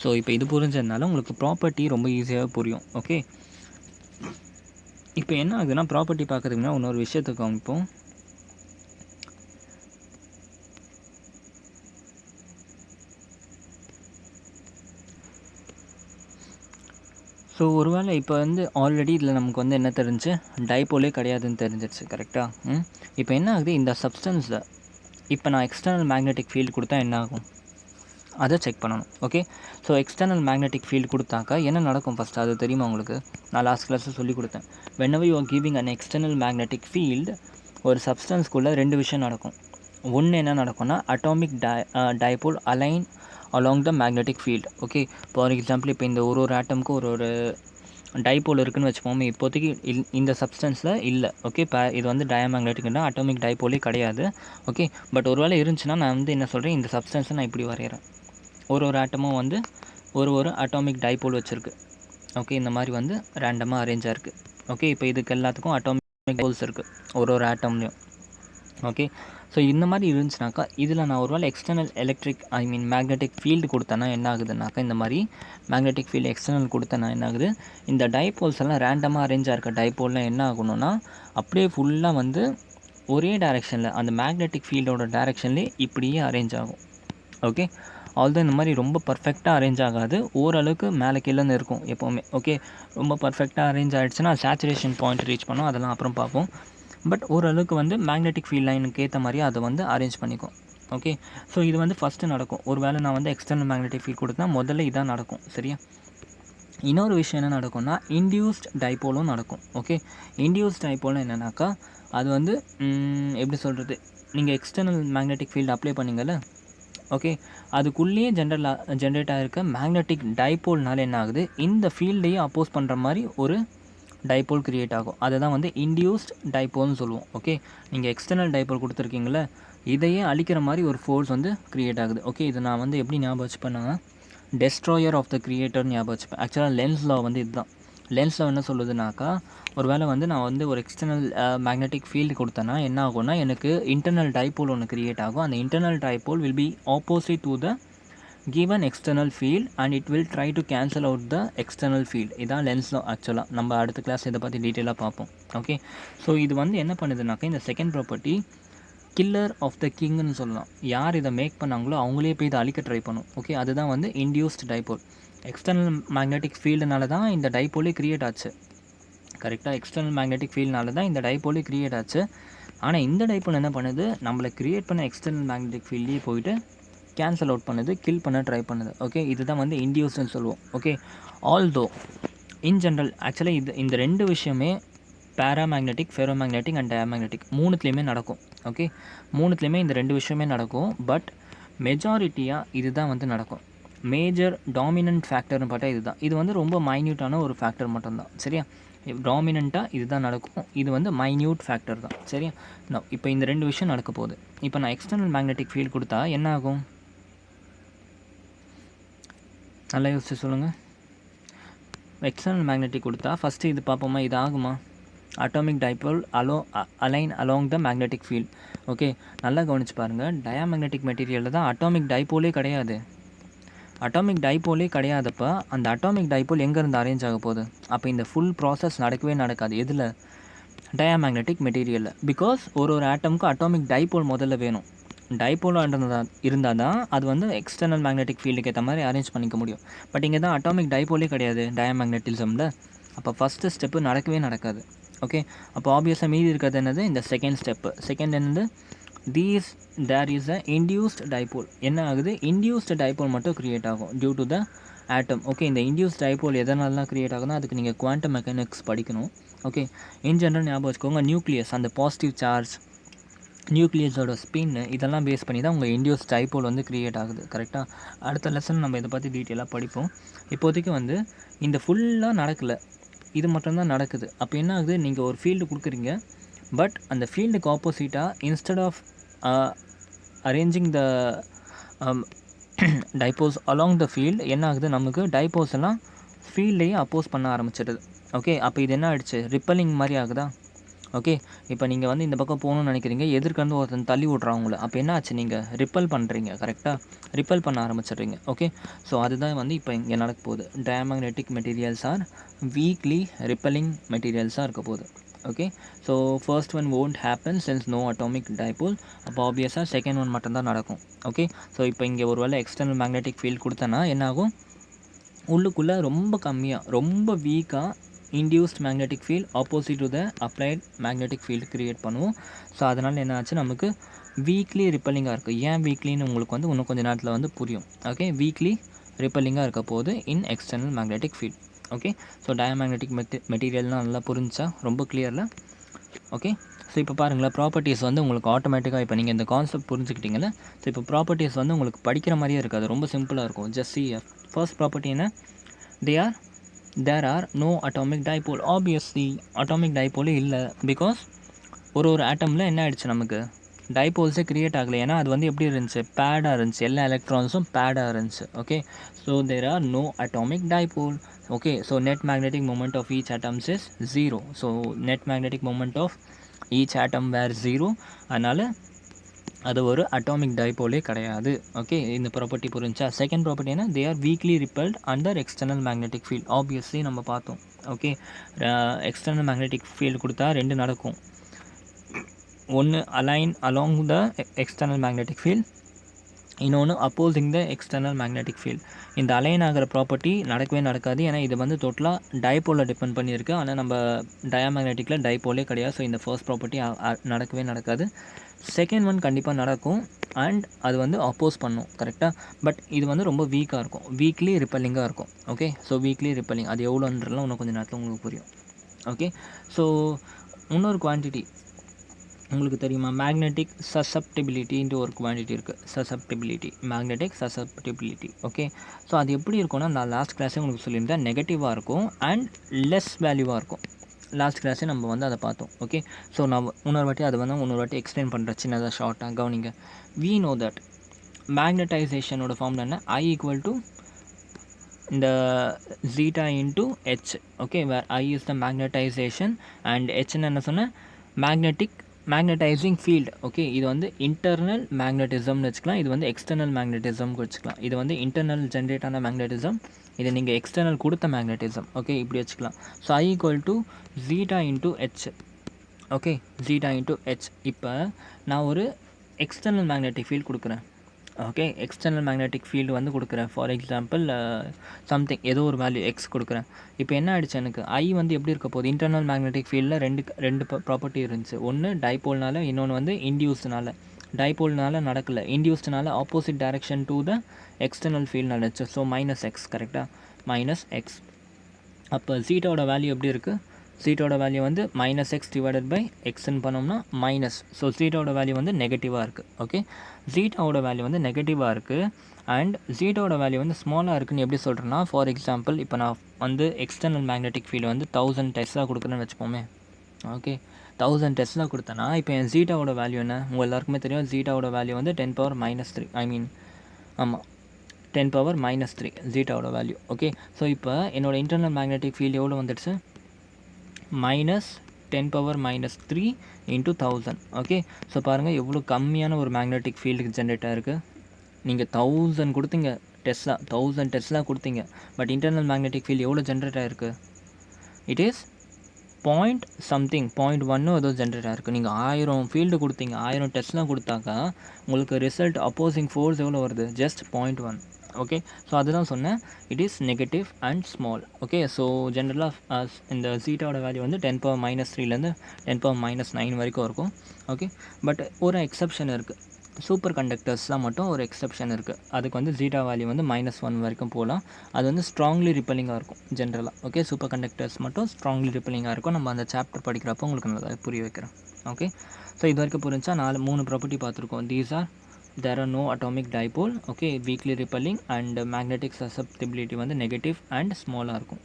ஸோ இப்போ இது புரிஞ்சதுனால உங்களுக்கு ப்ராப்பர்ட்டி ரொம்ப ஈஸியாக புரியும். ஓகே, இப்போ என்ன ஆகுதுன்னா ப்ராப்பர்ட்டி பார்க்குறதுக்குன்னா இன்னொரு விஷயத்தை காமிப்போம். ஸோ ஒருவேளை இப்போ வந்து ஆல்ரெடி இதில் நமக்கு வந்து என்ன தெரிஞ்சு டைபோலே கிடையாதுன்னு தெரிஞ்சிருச்சு. கரெக்டாக? இப்போ என்ன ஆகுது, இந்த சப்ஸ்டன்ஸில் இப்போ நான் எக்ஸ்டர்னல் மேக்னெட்டிக் ஃபீல்டு கொடுத்தா என்ன ஆகும் அதை செக் பண்ணணும். Okay, so external magnetic field கொடுத்தாக்கா என்ன நடக்கும் ஃபஸ்ட்டு அது தெரியுமா உங்களுக்கு? நான் லாஸ்ட் கிளாஸில் சொல்லி கொடுத்தேன். whenever you are giving an external magnetic field, ஒரு சப்ஸ்டன்ஸ்குள்ளே ரெண்டு விஷயம் நடக்கும். ஒன்று என்ன நடக்கும்னா atomic dipole align along the magnetic field. Okay, for example இப்போ இந்த ஒரு ஆட்டமுக்கு ஒரு டைபோல் இருக்குதுன்னு வச்சுப்போமே. இப்போதைக்கு இந்த சப்ஸ்டன்ஸில் இல்லை. ஓகே, இப்போ இது வந்து டயாமேக்னெட்டிக்னா அட்டாமிக் டைபோலே கிடையாது. ஓகே, பட் ஒருவேளை இருந்துச்சுன்னா நான் வந்து என்ன சொல்கிறேன், இந்த சப்ஸ்டன்ஸை நான் இப்படி வரைகிறேன். ஒரு ஆட்டமும் வந்து ஒரு அட்டாமிக் டைபோல் வச்சுருக்கு. ஓகே, இந்த மாதிரி வந்து ரேண்டமாக அரேஞ்சாக இருக்குது. ஓகே, இப்போ இதுக்கு எல்லாத்துக்கும் அட்டாமிக் டைபோல்ஸ் இருக்குது ஒரு ஆட்டம்லேயும். ஓகே, ஸோ இந்த மாதிரி இருந்துச்சுனாக்கா இதில் நான் ஒருவேளை எக்ஸ்டர்னல் மேக்னெட்டிக் ஃபீல்டு கொடுத்தேன்னா என்ன ஆகுதுனாக்கா, இந்த மாதிரி மேக்னெட்டிக் ஃபீல்டு எக்ஸ்டர்னல் கொடுத்தேன்னா என்ன ஆகுது, இந்த டைபோல்ஸ் எல்லாம் ரேண்டமாக அரேஞ்சாக இருக்க டைபோல்லாம் என்ன ஆகணும்னா அப்படியே ஃபுல்லாக வந்து ஒரே டைரெக்ஷனில் அந்த மேக்னெட்டிக் ஃபீல்டோட டைரெக்ஷன்லேயே இப்படியே அரேஞ்ச் ஆகும். ஓகே, ஆல்தோ இந்த மாதிரி ரொம்ப பர்ஃபெக்டாக அரேஞ்ச் ஆகாது, ஓரளவுக்கு மேலே கீழேன்னு இருக்கும் எப்போவுமே. ஓகே, ரொம்ப பர்ஃபெக்டாக அரேஞ்ச் ஆகிடுச்சுன்னா சேச்சுரேஷன் பாயிண்ட் ரீச் பண்ணோம், அதெல்லாம் அப்புறம் பார்ப்போம். பட் ஓரளவுக்கு வந்து மேக்னெட்டிக் ஃபீல்ட் லைனுக்கு ஏற்ற மாதிரி அதை வந்து அரேஞ்ச் பண்ணிக்கும். ஓகே, ஸோ இது வந்து ஃபஸ்ட்டு நடக்கும். ஒரு வேளை நான் வந்து எக்ஸ்டர்னல் மேக்னெட்டிக் ஃபீல்ட் கொடுத்தா முதல்ல இதான் நடக்கும். சரியா? இன்னொரு விஷயம் என்ன நடக்கும்னா இன்டியூஸ்ட் டைபோலும் நடக்கும். ஓகே, இன்டியூஸ்ட் டைபோலும் என்னென்னாக்கா அது வந்து எப்படி சொல்கிறது, நீங்கள் எக்ஸ்டர்னல் மேக்னெட்டிக் ஃபீல்டு அப்ளை பண்ணிங்கல்ல, ஓகே, அதுக்குள்ளேயே ஜென்ரேட் ஆகிருக்க மேக்னெட்டிக் டைபோல்னால என்ன ஆகுது, இந்த ஃபீல்டையே அப்போஸ் பண்ணுற மாதிரி ஒரு டைபோல் க்ரியேட் ஆகும். அதை தான் வந்து இன்டியூஸ்ட் டைபோல்னு சொல்லுவோம். ஓகே, நீங்கள் எக்ஸ்டர்னல் டைபோல் கொடுத்துருக்கீங்களே, இதையே அழிக்கிற மாதிரி ஒரு ஃபோர்ஸ் வந்து க்ரியேட் ஆகுது. ஓகே, இது நான் வந்து எப்படி ஞாபகம் வச்சுப்பேன்னா டெஸ்ட்ராயர் ஆஃப் த கிரியேட்டர் ஞாபகம் வச்சுப்பேன். ஆக்சுவலாக லென்ஸ் லா வந்து இதுதான். லென்ஸ் லா என்ன சொல்லுதுனாக்கா, ஒரு வேளை வந்து நான் வந்து ஒரு எக்ஸ்டர்னல் மேக்னெட்டிக் ஃபீல்டு கொடுத்தேன்னா என்ன ஆகும்னா எனக்கு இன்டர்னல் டைபோல் ஒன்று க்ரியேட் ஆகும். அந்த internal dipole will be opposite to the given external field and it will try to cancel out the external field. இதான் லென்ஸ் லா. ஆக்சுவலாக நம்ம அடுத்த கிளாஸ் இதை பற்றி டீட்டெயிலாக பார்ப்போம். ஓகே, ஸோ இது வந்து என்ன பண்ணுதுனாக்கா இந்த second property killer of the king சொல்லலாம். யார் இதை மேக் பண்ணாங்களோ அவங்களே போய் இதை அழிக்க ட்ரை பண்ணும். ஓகே, அதுதான் வந்து இன்டியூஸ்ட் டைபோல். எக்ஸ்டர்னல் மேக்னெட்டிக் ஃபீல்டுனால தான் இந்த டைபோலே க்ரியேட் ஆச்சு. கரெக்டாக, எக்ஸ்டர்னல் மேக்னெட்டிக் ஃபீல்டுனால தான் இந்த டைபோலே க்ரியேட் ஆச்சு. ஆனால் இந்த டைபோல் என்ன பண்ணுது, நம்மளை க்ரியேட் பண்ண எக்ஸ்டர்னல் மேக்னெட்டிக் ஃபீல்டே போயிட்டு கேன்சல் அவுட் பண்ணுது, கில் பண்ண ட்ரை பண்ணுது. ஓகே, இதுதான் வந்து இன்டியூஸ்ன்னு சொல்லுவோம். ஓகே, ஆல்தோ இன் ஜென்ரல் ஆக்சுவலாக இந்த ரெண்டு விஷயமே பேராமேக்னெட்டிக், ஃபெரோமேக்னெட்டிக் அண்ட் டயாமேக்னெட்டிக் மூணுத்துலேயுமே நடக்கும். ஓகே, மூணுத்துலேயுமே இந்த ரெண்டு விஷயமே நடக்கும். பட் மெஜாரிட்டியாக இது தான் வந்து நடக்கும். மேஜர் டாமினன்ட் ஃபேக்டர்னு பார்த்தா இது தான். இது வந்து ரொம்ப மைன்யூட்டான ஒரு ஃபேக்டர் மட்டும்தான். சரியா? டாமினண்ட்டாக இது தான் நடக்கும். இது வந்து மைன்யூட் ஃபேக்டர் தான். சரியா? நான் இப்போ இந்த ரெண்டு விஷயம் நடக்க போகுது. இப்போ நான் எக்ஸ்டர்னல் மேக்னெட்டிக் ஃபீல்டு கொடுத்தா என்ன ஆகும், நல்லா யோசிச்சு சொல்லுங்கள். எக்ஸ்டர்னல் மேக்னெட்டிக் கொடுத்தா ஃபஸ்ட்டு இது பார்ப்போமா, இது ஆகுமா, atomic dipole align along the magnetic field. Okay, நல்லா கவனிச்சு பாருங்கள். டயாமேக்னெட்டிக் மெட்டீரியலில் தான் அட்டாமிக் டைபோலே கிடையாது. அட்டாமிக் டைபோலே கிடையாதப்போ அந்த அட்டாமிக் டைபோல் எங்கேருந்து அரேஞ்ச் ஆக போகுது? அப்போ இந்த ஃபுல் ப்ராசஸ் நடக்கவே நடக்காது. எதில்? டயாமேக்னெட்டிக் மெட்டீரியலில். பிகாஸ் ஒரு ஆட்டமுக்கு அட்டாமிக் டைபோல் முதல்ல வேணும். டைபோலாக இருந்தால் தான் அது வந்து எக்ஸ்டர்னல் மேக்னெட்டிக் ஃபீல்டுக்கு ஏற்ற மாதிரி அரேஞ்ச் பண்ணிக்க முடியும். பட் இங்கே தான் அட்டாமிக் டைபோலே கிடையாது டயாமேக்னெட்டிசமில். அப்போ ஃபஸ்ட்டு ஸ்டெப்பு நடக்கவே நடக்காது. ஓகே, அப்போ ஆப்வியஸாக மீதி இருக்கிறது என்னது, இந்த செகண்ட் ஸ்டெப்பு. செகண்ட் என்னது, these there is a induced dipole. என்ன ஆகுது, induced dipole மட்டும் கிரியேட் ஆகும் due to the atom. Okay, இந்த induced dipole எதனாலலாம் கிரியேட் ஆகுதுன்னா அதுக்கு நீங்கள் குவாண்டம் மெக்கானிக்ஸ் படிக்கணும். ஓகே, இன் ஜென்ரல் ஞாபகம் வச்சுக்கோங்க, நியூக்ளியஸ் அந்த பாசிட்டிவ் சார்ஜ், நியூக்ளியஸோட ஸ்பின் இதெல்லாம் பேஸ் பண்ணி தான் உங்கள் இண்டியூஸ் டைப்போல் வந்து க்ரியேட் ஆகுது. கரெக்டாக, அடுத்த லெசன் நம்ம இதை பற்றி டீட்டெயிலாக படிப்போம். இப்போதைக்கு வந்து இந்த ஃபுல்லாக நடக்கலை, இது மட்டும்தான் நடக்குது. அப்போ என்ன ஆகுது, நீங்கள் ஒரு ஃபீல்டு கொடுக்குறீங்க, பட் அந்த ஃபீல்டுக்கு ஆப்போசிட்டாக instead of arranging the dipoles along the field என்ன ஆகுது, நமக்கு டைப்போஸ் எல்லாம் ஃபீல்டையே அப்போஸ் பண்ண ஆரம்பிச்சிடுது. ஓகே, அப்போ இது என்ன ஆகிடுச்சு, ரிப்பல்லிங் மாதிரி ஆகுதா. ஓகே, இப்போ நீங்கள் வந்து இந்த பக்கம் போகணுன்னு நினைக்கிறீங்க, எதிர்க்கு ஒருத்தன் தள்ளி விட்றாங்கள, அப்போ என்ன ஆச்சு, நீங்கள் ரிப்பல் பண்ணுறீங்க. கரெக்டாக, ரிப்பல் பண்ண ஆரம்பிச்சிடுறீங்க. ஓகே, ஸோ அதுதான் வந்து இப்போ இங்கே நடக்க போகுது. Diamagnetic materials are weakly repelling மெட்டீரியல்ஸாக இருக்க போகுது. Okay, so first one won't happen since no atomic dipole. அப்போ ஆப்வியஸாக செகண்ட் ஒன் மட்டும்தான் நடக்கும். ஓகே, ஸோ இப்போ இங்கே ஒரு வேளை எக்ஸ்டர்னல் மேக்னெட்டிக் ஃபீல்ட் கொடுத்தனா என்னாகும், உள்ளுக்குள்ளே ரொம்ப கம்மியாக ரொம்ப வீக்காக induced magnetic field opposite to the applied magnetic field create பண்ணுவோம். ஸோ அதனால் என்ன ஆச்சு, நமக்கு வீக்லி ரிப்பல்லிங்காக இருக்குது. ஏன் வீக்லின்னு உங்களுக்கு வந்து இன்னும் கொஞ்சம் நேரத்தில் வந்து புரியும். ஓகே, வீக்லி ரிப்பல்லிங்காக இருக்க போது in external magnetic field. Okay, so diamagnetic மெட்டீரியல்னால் நல்லா புரிஞ்சா, ரொம்ப கிளியரில். ஓகே, ஸோ இப்போ பாருங்களேன், ப்ராப்பர்ட்டிஸ் வந்து உங்களுக்கு ஆட்டோமேட்டிக்காக இப்போ நீங்கள் இந்த கான்செப்ட் புரிஞ்சுக்கிட்டீங்களே. ஸோ இப்போ ப்ராப்பர்ட்டிஸ் வந்து உங்களுக்கு படிக்கிற மாதிரியே இருக்காது, ரொம்ப சிம்பிளாக இருக்கும். ஜஸ்ட் சி ஃபர்ஸ்ட் ப்ராப்பர்ட்டி என்ன, there are no atomic dipole. obviously atomic dipole இல்லை, பிகாஸ் ஒரு ஆட்டமில் என்ன ஆகிடுச்சு, நமக்கு டைப்போல்ஸே க்ரியேட் ஆகலை. ஏன்னா அது வந்து எப்படி இருந்துச்சு, பேடாக இருந்துச்சு, எல்லா எலக்ட்ரான்ஸும் பேடாக இருந்துச்சு. Okay, so there are no atomic dipole. Okay, so net magnetic moment of each atom is 0. So net magnetic moment of each atom were 0. அதனால் அது ஒரு அட்டாமிக் டைப்போலே கிடையாது. ஓகே, இந்த ப்ராப்பர்ட்டி புரிஞ்சா. செகண்ட் ப்ராப்பர்ட்டி என்ன, they are weakly repelled under external magnetic field. Obviously நம்ம பார்த்தோம். ஓகே, எக்ஸ்டர்னல் மேக்னெட்டிக் ஃபீல்டு கொடுத்தா ரெண்டு நடக்கும், ஒன்று align along the external magnetic field, இன்னொன்று opposing the external magnetic field. இந்த அலைன் ஆகிற ப்ராப்பர்ட்டி நடக்கவே நடக்காது, ஏன்னா இது வந்து டோட்டலாக டைப்போலில் டிபெண்ட் பண்ணியிருக்கு. ஆனால் நம்ம டயமேக்னெட்டிக்கில் டைப்போலே கிடையாது. ஸோ இந்த ஃபர்ஸ்ட் ப்ராப்பர்ட்டி நடக்கவே நடக்காது. செகண்ட் ஒன் கண்டிப்பாக நடக்கும், அண்ட் அது வந்து அப்போஸ் பண்ணும். கரெக்டாக, பட் இது வந்து ரொம்ப வீக்காக இருக்கும், வீக்லி ரிப்பல்லிங்காக இருக்கும். ஓகே, ஸோ வீக்லி ரிப்பல்லிங் அது எவ்வளோன்றலாம் இன்னும் கொஞ்சம் நேரத்தில் உங்களுக்கு புரியும். ஓகே, ஸோ இன்னொரு குவான்டிட்டி உங்களுக்கு தெரியுமா, மேக்னெட்டிக் சசப்டிபிலிட்டின்ற ஒரு குவான்டிட்டி இருக்குது. Susceptibility, magnetic susceptibility. Okay, so அது எப்படி இருக்கும்னா, நான் லாஸ்ட் கிளாஸே உங்களுக்கு சொல்லியிருந்தேன், நெகட்டிவாக இருக்கும் அண்ட் லெஸ் வேல்யூவாக இருக்கும். லாஸ்ட் கிளாஸே நம்ம வந்து அதை பார்த்தோம். ஓகே, ஸோ நான் இன்னொரு வாட்டி எக்ஸ்பிளைன் பண்ணுறேன் சின்னதாக ஷார்ட்டாக கவனிங்க. we know that மேக்னடைசேஷனோட ஃபார்முலா என்ன, I equal to இந்த zeta into h. Okay, where I is the magnetization and h என்ன சொன்னேன், மேக்னடைசிங் ஃபீல்டு. ஓகே, இது வந்து இன்டர்னல் மேக்னட்டிசம்னு வச்சுக்கலாம், இது வந்து எக்ஸ்டர்னல் மேக்னட்டிசம்னு வச்சுக்கலாம். இது வந்து இன்டர்னல் ஜென்ரேட் ஆன மேக்னட்டிசம், இது நீங்கள் எக்ஸ்டர்னல் கொடுத்த மேக்னட்டிசம். ஓகே, இப்படி வச்சுக்கலாம். So I equal to zeta into h. Okay, zeta into h. இப்போ நான் ஒரு எக்ஸ்டர்னல் மேக்னெட்டிக் ஃபீல்டு கொடுக்குறேன். ஓகே, எக்ஸ்டர்னல் மேக்னெட்டிக் ஃபீல்டு வந்து கொடுக்குறேன். ஃபார் எக்ஸாம்பிள் சம்திங் ஏதோ ஒரு வேல்யூ எக்ஸ் கொடுக்குறேன். இப்போ என்ன ஆகிடுச்சு, எனக்கு ஐ வந்து எப்படி இருக்க போகுது, இன்டர்னல் மேக்னெட்டிக் ஃபீல்டில் ரெண்டு ப்ராப்பர்ட்டி இருந்துச்சு. ஒன்று டைப்போல்னால, இன்னொன்று வந்து இன்டியூஸ்னால. டைப்போல்னால நடக்கலை, இன்டியூஸ்னால opposite direction to the external field நடந்துச்சு. So -x. கரெக்டாக, -x. அப்போ ஜீட்டாவோட வேல்யூ எப்படி இருக்குது, ஜீட்டோட வேல்யூ வந்து -x டிவைடட் பை எக்ஸ்ன்னு பண்ணோம்னா மைனஸ். ஸோ ஜீட்டோட வேல்யூ வந்து நெகட்டிவாக இருக்குது. ஓகே, ஜீட்டாவோட வேல்யூ வந்து நெகட்டிவாக இருக்குது அண்ட் ஜீட்டோட வேல்யூ வந்து ஸ்மாலாக இருக்குதுன்னு எப்படி சொல்கிறேன்னா, ஃபார் எக்ஸாம்பிள் இப்போ நான் வந்து எக்ஸ்டர்னல் மேக்னெட்டிக் ஃபீல்டு வந்து 1000 டெஸ்லா கொடுக்குறேன்னு வச்சுப்போமே. ஓகே, 1000 டெஸ்லா கொடுத்தேன்னா இப்போ என் ஜீட்டாவோட வேல்யூ என்ன, உங்கள் எல்லாருக்குமே தெரியும், ஜீட்டாவோட வேல்யூ வந்து 10⁻³ ஐ மீன் ஆமாம் 10⁻³ ஜீட்டாவோட வேல்யூ. ஓகே, ஸோ இப்போ என்னோடய இன்டர்னல் மேக்னெட்டிக் ஃபீல்டு எவ்வளோ வந்துடுச்சு, -10⁻³ into 1000. ஓகே, ஸோ பாருங்கள் எவ்வளோ கம்மியான ஒரு மேக்னெட்டிக் ஃபீல்டுக்கு ஜென்ரேட் ஆகிருக்கு. நீங்கள் 1000 கொடுத்தீங்க டெஸ்லா, 1000 டெஸ்லா கொடுத்தீங்க, பட் இன்டர்னல் மேக்னெட்டிக் ஃபீல்டு எவ்வளோ ஜென்ரேட் ஆகிருக்கு, இட் இஸ் 0.1 ஏதோ ஜென்ரேட் ஆகிருக்கு. நீங்கள் 1000 ஃபீல்டு கொடுத்தீங்க, 1000 டெஸ்ட்லாம் கொடுத்தாக்கா உங்களுக்கு ரிசல்ட் அப்போசிங் ஃபோர்ஸ் எவ்வளோ வருது, ஜஸ்ட் 0.1. ஓகே, ஸோ அதுதான் சொன்னேன், it is negative and small. Okay, so ஜென்ரலாக இந்த ஜீட்டாவோட வேல்யூ வந்து 10⁻³ 10⁻⁹ வரைக்கும் இருக்கும். ஓகே, பட் ஒரு எக்ஸப்ஷன் இருக்குது, சூப்பர் கண்டக்டர்ஸ்லாம் மட்டும் ஒரு எக்ஸப்ஷன் இருக்குது. அதுக்கு வந்து ஜீட்டா வேல்யூ வந்து -1 வரைக்கும் போகலாம். அது வந்து ஸ்ட்ராங்லி ரிப்பலிங்காக இருக்கும் ஜென்ரலாக. ஓகே, சூப்பர் கண்டக்டர்ஸ் மட்டும் ஸ்ட்ராங்லி ரிப்பலிங்காக இருக்கும். நம்ம அந்த சாப்டர் படிக்கிறப்போ உங்களுக்கு நல்லா புரிய வைக்கிறேன். ஓகே, ஸோ இது வரைக்கும் புரிஞ்சா 3 ப்ராப்பர்ட்டி பார்த்துருக்கோம். These are there are no atomic dipole, okay, weakly repelling and magnetic susceptibility வந்து நெகட்டிவ் அண்ட் ஸ்மாலாக இருக்கும்.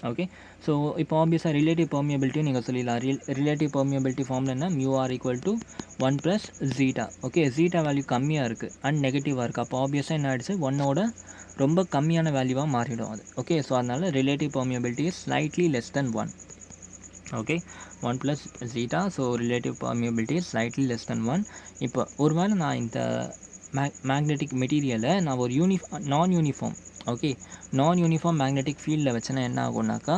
ஓகே, ஸோ இப்போ ஆப்வியஸாக ரிலேட்டிவ் பெர்மியபிலிட்டியும் நீங்கள் சொல்லிடலாம். ரிலேட்டிவ் பெர்மியபிலிட்டி ஃபார்மில் என்ன, μr = 1 + ஜீட்டா. ஓகே, ஜீட்டா வேல்யூ கம்மியாக இருக்குது அண்ட் நெகட்டிவாக இருக்குது. அப்போ ஆப்வியஸாக என்ன ஆகிடுச்சு, 1ஓட ரொம்ப கம்மியான வேல்யூவாக மாறிடும் அது. ஓகே, ஸோ அதனால் relative permeability is slightly less than 1. Okay, 1 + zeta, so relative permeability is slightly less than 1. இப்போ ஒருவேளை நான் இந்த மேக்னெட்டிக் மெட்டீரியலை நான் ஒரு நான் யூனிஃபார்ம் மேக்னெட்டிக் ஃபீல்டில் வச்சேன்னா என்ன ஆகும்னாக்கா,